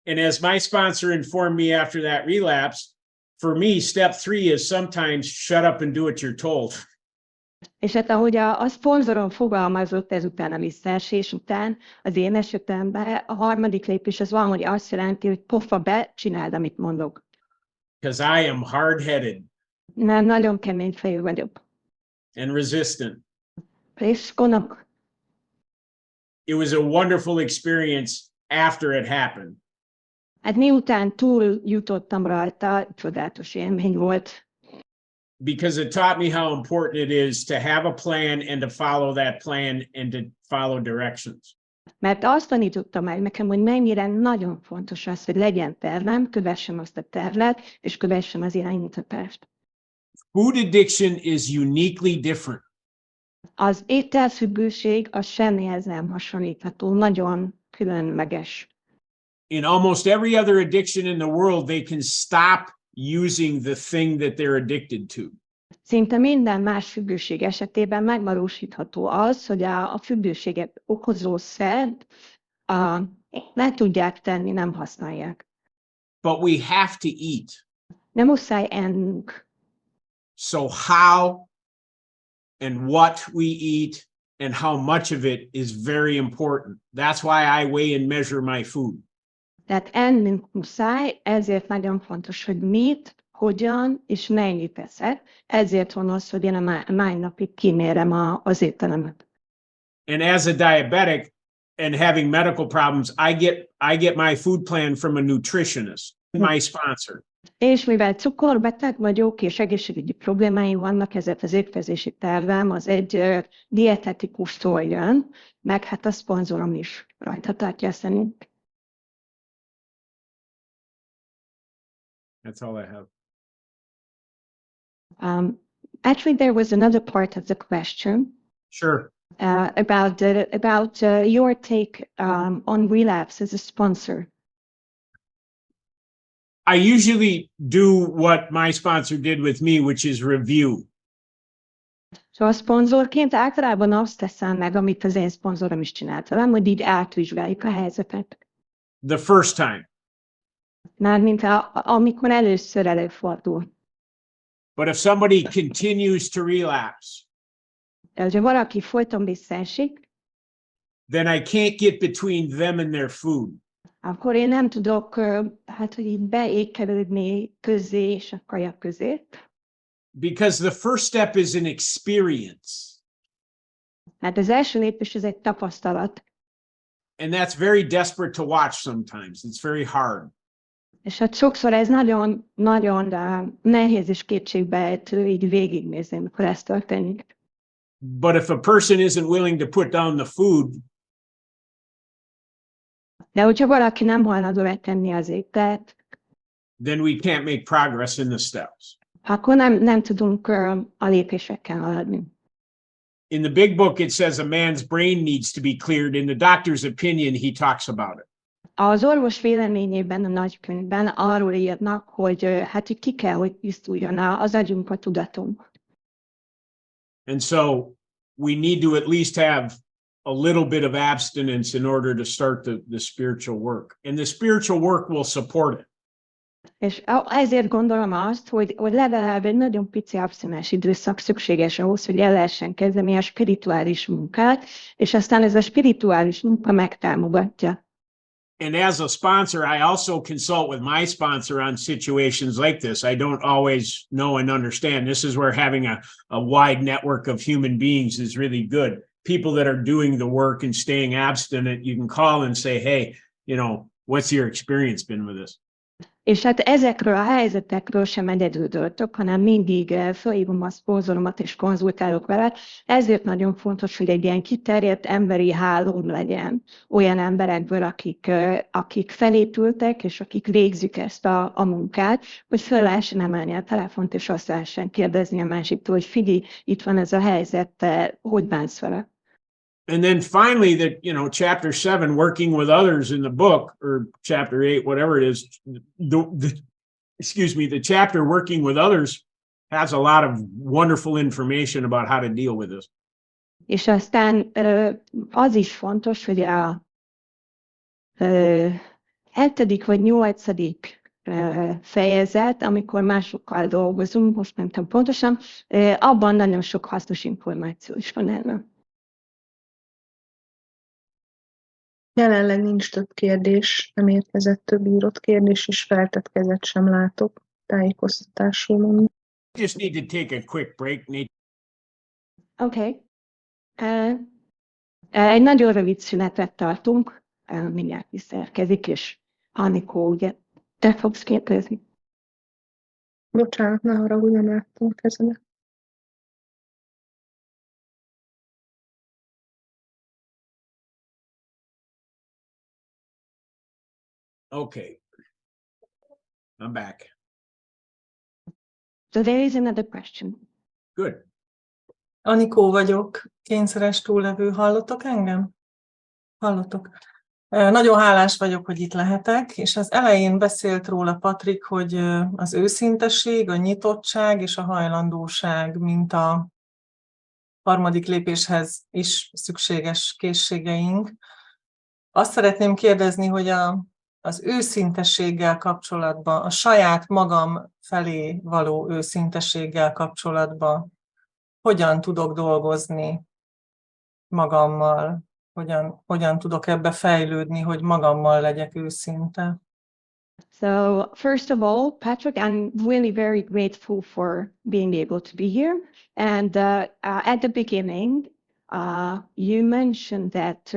And as my sponsor informed me after that relapse, for me, step 3 is sometimes shut up and do what you're told. És hát ahogy a szponzorom fogalmazott ezután a visszaesés után, az én esetemben a harmadik lépés az valahogy azt jelenti, hogy poffa be, csináld, amit mondok. Because I am hard-headed. Nem, nagyon kemény fejű vagyok. And resistant. És gonosz. It was a wonderful experience after it happened. Hát miután túl jutottam rajta, csodálatos élmény volt. Because it taught me how important it is to have a plan and to follow that plan and to follow directions. Mert azt tanította meg nekem, hogy mennyire nagyon fontos az, hogy legyen tervem, kövessem azt a tervet, és kövessem az iránymutatást. Food addiction is uniquely different. Az ételfüggőség az semmihez nem hasonlítható, nagyon különleges. In almost every other addiction in the world, they can stop using the thing that they're addicted to. Szinte minden más függőség esetében megvalósítható az, hogy a függőséget okozó szert le tudják tenni, nem használják. But we have to eat. Nem muszáj ennünk. So how and what we eat and how much of it is very important. That's why I weigh and measure my food. Tehát ennünk muszáj, ezért nagyon fontos, hogy mit, hogyan és mennyit eszek. Ezért van az, hogy én a mai napig kimérem az ételemet. And as a diabetic and having medical problems, I get my food plan from a nutritionist, my sponsor. És mivel cukorbeteg vagyok, és egészségügyi problémáim vannak, ezért az étkezési tervem az egy dietetikustól jön, meg hát a szponzorom is rajta tartja szerint. That's all I have. Actually, there was another part of the question. Sure. About your take on relapse as a sponsor. I usually do what my sponsor did with me, which is review. Szóval szponzorként általában azt teszem meg, amit az én szponzorom is csinált velem, hogy így átvizsgáljuk a helyzetet. The first time. Mármint amikor először előfordul. But if somebody continues to relapse, De ha valaki folyton visszaesik, then I can't get between them and their food. akkor én nem tudok, hogy így beékelődni közé és a kaja közé. Because the first step is an experience. Hát az első lépés ez egy tapasztalat. And that's very desperate to watch sometimes. It's very hard. És hát sokszor ez nagyon, nagyon nehéz és kétségbeejtő így végignézni, amikor ez történik. But if a person isn't willing to put down the food, de hogyha valaki nem hajlandó letenni az ételt, then we can't make progress in the steps. akkor nem tudunk a lépésekkel haladni. In the big book, it says a man's brain needs to be cleared. In the doctor's opinion, he talks about it. Az orvos véleményében, a nagykönyvben arról írnak, hogy hát ki kell, hogy tisztuljon az agyunk, a tudatunk. And so we need to at least have a little bit of abstinence in order to start the spiritual work. And the spiritual work will support it. És ezért gondolom azt, hogy legalább egy nagyon pici abstinens időszak szükséges ahhoz, hogy el lehessen kezdeni a spirituális munkát, és aztán ez a spirituális munka megtámogatja. And as a sponsor, I also consult with my sponsor on situations like this. I don't always know and understand. This is where having a wide network of human beings is really good. People that are doing the work and staying abstinent, you can call and say, hey, what's your experience been with this? És hát ezekről a helyzetekről sem egyedül döntök, hanem mindig felhívom a szponzoromat és konzultálok vele. Ezért nagyon fontos, hogy egy ilyen kiterjedt emberi hálóm legyen olyan emberekből, akik felépültek, és akik végzik ezt a munkát, hogy föl lehessen emelni a telefont, és azt lehessen kérdezni a másiktól, hogy figyelj, itt van ez a helyzet, te hogy bánsz vele? And then finally, chapter 7, working with others in the book, or chapter 8, whatever it is, the chapter working with others has a lot of wonderful information about how to deal with this. És aztán az is fontos, hogy a 7. vagy 8. fejezet, amikor másokkal dolgozunk, most nem tudom pontosan, abban nagyon sok hasznos információ is van erről. Jelenleg nincs több kérdés, nem érkezett több írott kérdés, és feltett kezet sem látok. Tájékoztatásul mondom. Just need to take a quick break. Oké. Egy nagyon rövid szünetet tartunk, mindjárt visszaérkezik, és Anikó, ugye, te fogsz kérdezni. Bocsánat, ne haragudj, nem láttam a kezemet. Okay. I'm back. So there is another question. Good. Anikó vagyok, kényszeres túllevő. Hallotok engem? Hallottok. Nagyon hálás vagyok, hogy itt lehetek, és az elején beszélt róla Patrik, hogy az őszintesség, a nyitottság és a hajlandóság, mint a harmadik lépéshez is szükséges készségeink. Azt szeretném kérdezni, hogy az őszintességgel kapcsolatban, a saját magam felé való őszintességgel kapcsolatban hogyan tudok dolgozni magammal, hogyan tudok ebbe fejlődni, hogy magammal legyek őszinte. So first of all, Patrick, I'm really very grateful for being able to be here. And at the beginning, you mentioned that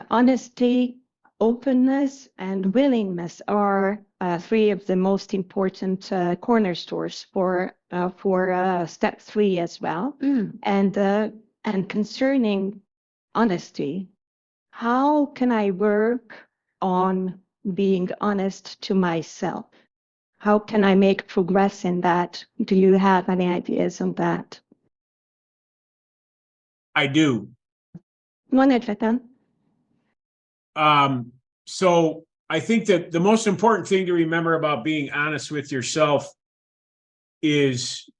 honesty, openness, and willingness are three of the most important cornerstones for step 3 as well. And concerning honesty, how can I work on being honest to myself? How can I make progress in that? Do you have any ideas on that? I do. Van ötletem. So I think that the most important thing to remember about being honest with yourself is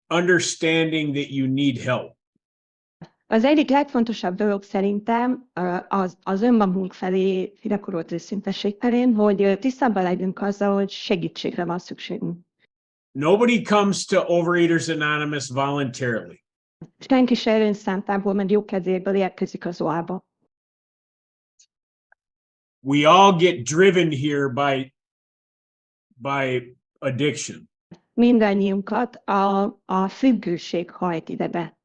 understanding that you need help. Az egyik legfontosabb dolog szerintem az önmagunk felé gyakorlott őszintesség terén, hogy tisztában legyünk azzal, hogy segítségre van szükségünk. Nobody comes to Overeaters Anonymous voluntarily. Senki se önszántából, mert jó kedvéből érkezik az OA-ba. We all get driven here by addiction. Mindannyiunkat a függőség hajt ide be.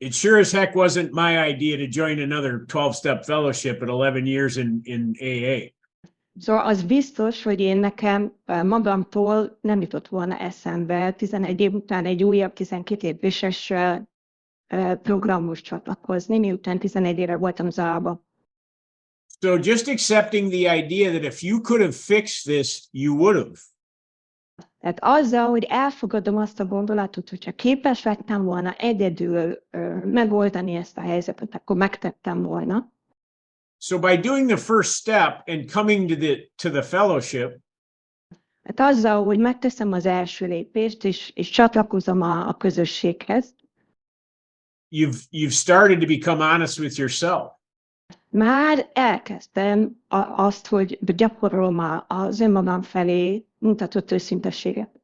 It sure as heck wasn't my idea to join another 12-step fellowship at 11 years in AA. Szóval az biztos, hogy én nekem magamtól nem jutott volna eszembe 11 év után egy újabb 12 éves programhoz csatlakozni, miután 11 éve voltam az AA-ba. So just accepting the idea that if you could have fixed this, you would have. Tehát azzal, hogy elfogadom azt a gondolatot, hogyha képes lettem volna egyedül megoldani ezt a helyzetet, akkor megtettem volna. So by doing the first step and coming to the fellowship, Hát azzal, hogy megteszem az első lépést, és csatlakozom a közösséghez, you've started to become honest with yourself. már elkezdtem azt, hogy gyakorolom az önmagam felé mutatott őszintességet.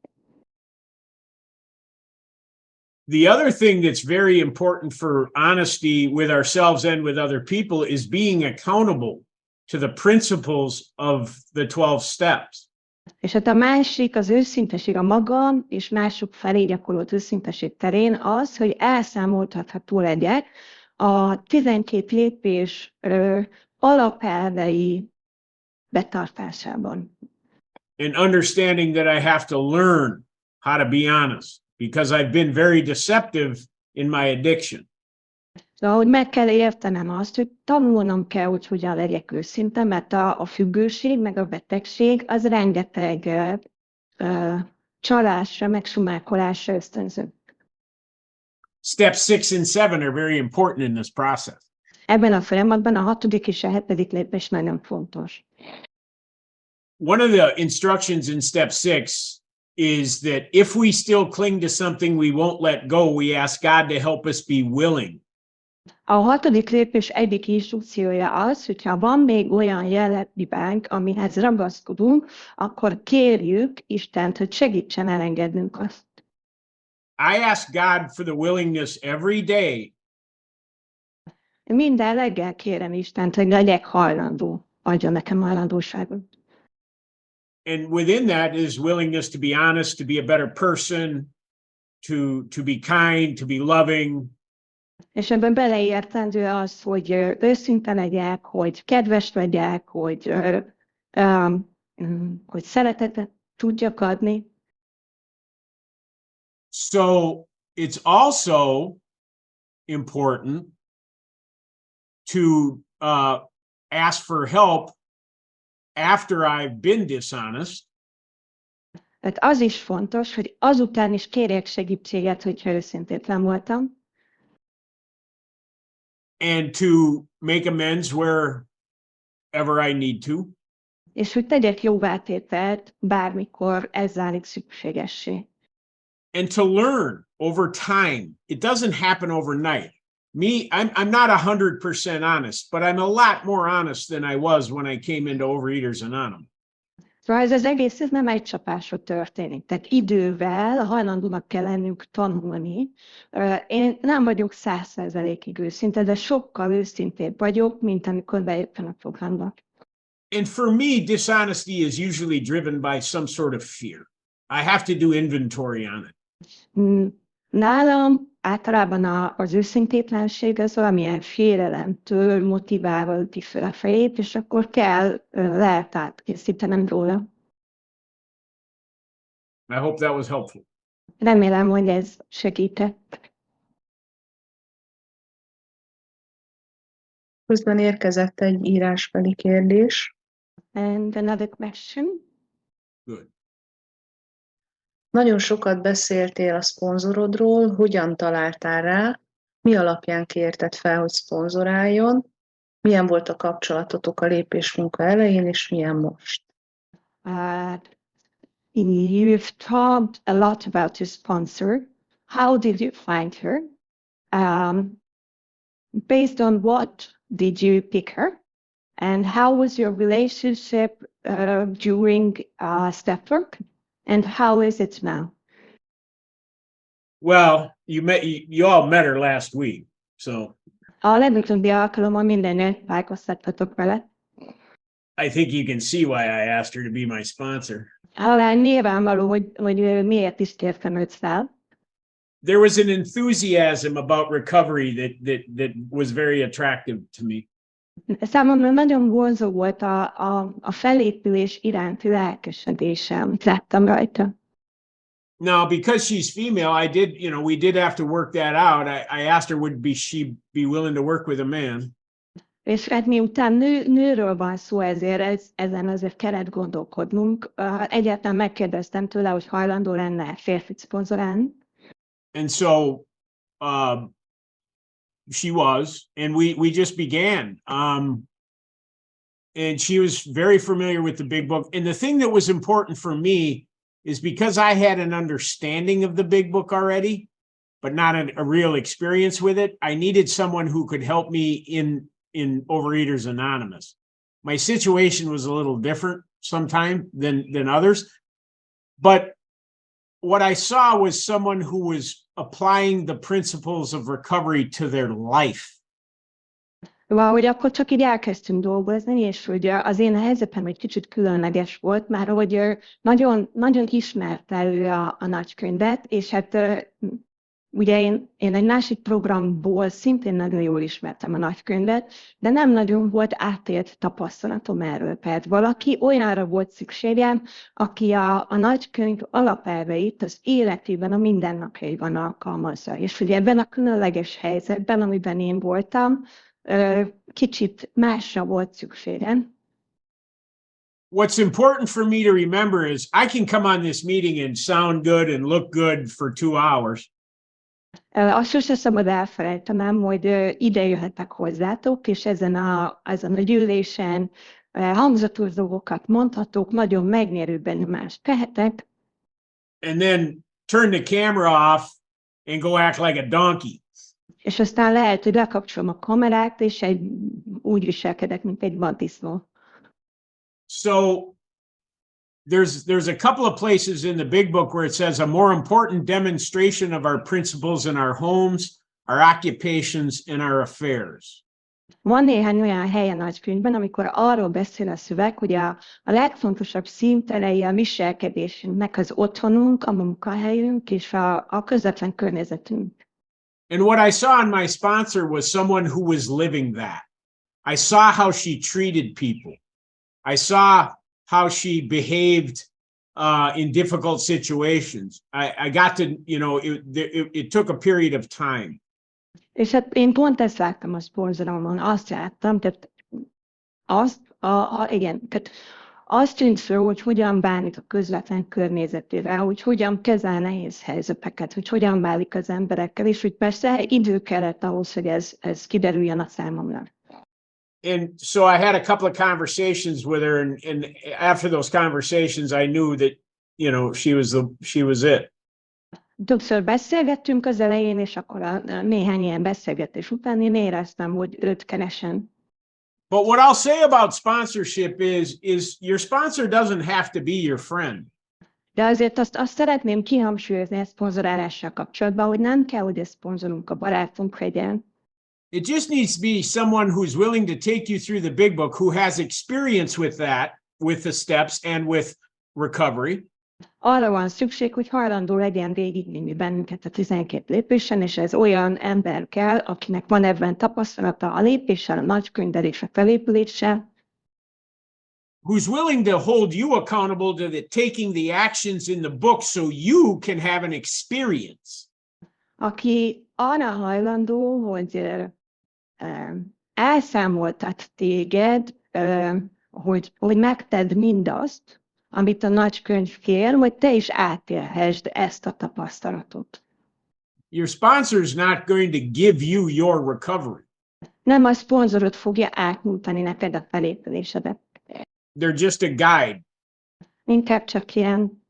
The other thing that's very important for honesty with ourselves and with other people is being accountable to the principles of the 12 steps. És hát a másik, az őszintesség a magam és mások felé gyakorolt őszintesség terén az, hogy elszámoltatható legyek a 12 lépés alapelvei betartásában. And understanding that I have to learn how to be honest because I've been very deceptive in my addiction. Szóval, hogy meg kell értenem azt, hogy tanulnom kell, hogy hogyan legyek őszinte, mert a függőség, meg a betegség az rengeteg csalásra, meg sumákolásra ösztönző. Steps 6 and 7 are very important in this process. Ebben a folyamatban a 6. és a 7. lépés nagyon fontos. One of the instructions in step 6 is that if we still cling to something we won't let go, we ask God to help us be willing. A 6. lépés egyik instrukciója az, hogyha van még olyan jellemzőnk, amihez ragaszkodunk, akkor kérjük Istent, hogy segítsen elengednünk azt. I ask God for the willingness every day. Minden reggel kérem Istent, hogy legyek hajlandó, adja nekem hajlandóságot. And within that is willingness to be honest, to be a better person, to be kind, to be loving. És ebben beleértendő az, hogy őszinte legyek, hogy kedves legyek, hogy szeretetet tudjak adni. So it's also important to ask for help after I've been dishonest. Tehát az is fontos, hogy azután is kérjek segítséget, hogyha őszintétlen voltam. And to make amends wherever I need to. És hogy tegyek jóvátételt bármikor ez válik szükségessé. And to learn over time. It doesn't happen overnight. I'm not 100% honest, but I'm a lot more honest than I was when I came into Overeaters Anonymous. Szóval ez az egész ez nem egy csapásra történik. Tehát idővel hajlandónak kell lennünk tanulni. Én nem vagyok 100%-ig őszinte, de sokkal őszintébb vagyok, mint amikor bejöttem a programba. And for me, dishonesty is usually driven by some sort of fear. I have to do inventory on it. Nálam általában az őszintétlenség az valamilyen félelemtől motiválva üti fel a fejét, és akkor kell leltárt készítenem róla. I hope that was helpful. Remélem, hogy ez segített. Közben érkezett egy írásbeli kérdés. And another question. Good. Nagyon sokat beszéltél a szponzorodról, hogyan találtál rá, mi alapján kérted fel, hogy szponzoráljon, milyen volt a kapcsolatotok a lépésmunka elején, és milyen most? You've talked a lot about your sponsor. How did you find her? Based on what did you pick her? And how was your relationship during step work? And how is it now? Well, you all met her last week, so. A legutóbbi alkalommal mindenért találkoztattatok vele. I think you can see why I asked her to be my sponsor. Nyilvánvaló, hogy miért is kértem őt fel. There was an enthusiasm about recovery that was very attractive to me. Számomra nagyon vonzó volt a felépülés iránti lelkesedésem, amit láttam rajta. Now, because she's female, we did have to work that out. I asked her, would she be willing to work with a man? És hát miután nőről van szó, ezért ezen azért kellett gondolkodnunk. Egyáltalán megkérdeztem tőle, hogy hajlandó lenne férfit szponzorálni. And so she was, and we just began. And she was very familiar with the big book. And the thing that was important for me is because I had an understanding of the big book already, but not a real experience with it, I needed someone who could help me in Overeaters Anonymous. My situation was a little different sometime than others, but what I saw was someone who was applying the principles of recovery to their life. Valahogy akkor csak így elkezdtünk dolgozni, és hogy az én helyzetem egy kicsit különleges volt, már hogy nagyon, nagyon ismerte ő a nagykönyvet, és hát ugye én egy másik programból szintén nagyon jól ismertem a nagykönyvet, de nem nagyon volt átélt tapasztalatom erről. Tehát valaki olyanra volt szükségem, aki a nagykönyv alapelveit az életében, a mindennapjaiban alkalmazza. És ugye ebben a különleges helyzetben, amiben én voltam, kicsit másra volt szükségem. What's important for me to remember is I can come on this meeting and sound good and look good for 2 hours. Azt sose szabad elfelejtenem, hogy ide jöhetek hozzátok, és ezen a gyűlésen hangzatos dolgokat mondhatok, nagyon megnyerő benyomást tehetek. And then turn the camera off and go act like a donkey. És aztán lehet, hogy lekapcsolom a kamerát, és úgy viselkedek, mint egy vaddisznó. So there's a couple of places in the big book where it says a more important demonstration of our principles in our homes, our occupations, and our affairs. Van néhány olyan hely a nagykönyvben, amikor arról beszél a szöveg, hogy a legfontosabb színtelei a viselkedésünknek az otthonunk, a munkahelyünk és a közvetlen környezetünk. And what I saw in my sponsor was someone who was living that. I saw how she treated people. I saw how she behaved in difficult situations. I got to, you know, it took a period of time. És hát én pont ezt láttam a szponzoromon, azt láttam, tehát igen, tehát azt tűnt föl, hogy hogyan bánik a közvetlen környezetével, hogy hogyan kezel nehéz helyzeteket, hogy hogyan bánik az emberekkel, és hogy persze idő kellett ahhoz, hogy ez kiderüljön a számomra. And so I had a couple of conversations with her, and after those conversations, I knew that, you know, she was it. Többször beszélgettünk az elején, és akkor néhány ilyen beszélgetés után én éreztem, hogy őt keresem. But what I'll say about sponsorship is your sponsor doesn't have to be your friend. De azért azt szeretném kihangsúlyozni a szponzorálással kapcsolatban, hogy nem kell, hogy a szponzorunk a barátunk legyen. It just needs to be someone who's willing to take you through the big book, who has experience with that, with the steps and with recovery. Arra van szükség, hogy hajlandó legyen végigvinni bennünket a 12 lépésen, és ez olyan ember kell, akinek van ebben tapasztalata a lépéssel, a nagykönyvvel és a felépüléssel. Who's willing to hold you accountable to taking the actions in the book so you can have an experience. Aki arra hajlandó, hogy elszámoltat téged, hogy megtedd mindazt, amit a nagykönyv kér, hogy te is átélhessd ezt a tapasztalatot. Your sponsor is not going to give you your recovery. Nem a szponzorod fogja átnyújtani neked a felépülésedet. They're just a guide. Inkább csak ilyen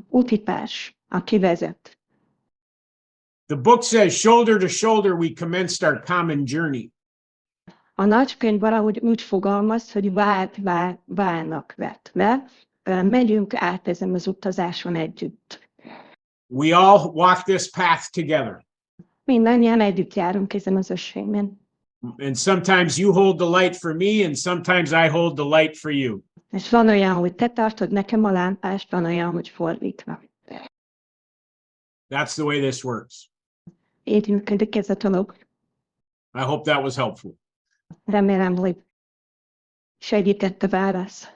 útitárs, aki vezet. The book says, shoulder to shoulder, we commenced our common journey. A nagykönyv valahogy úgy fogalmaz, hogy válnak vetve, megyünk át ezen az utazáson együtt. We all walk this path together. Mindannyian együtt járunk ezen az ösvényen. And sometimes you hold the light for me, and sometimes I hold the light for you. És van olyan, hogy te tartod nekem a lámpást, van olyan, hogy fordítva. That's the way this works. Így működik ez a dolog. I hope that was helpful. Remélem, hogy segített a válasz.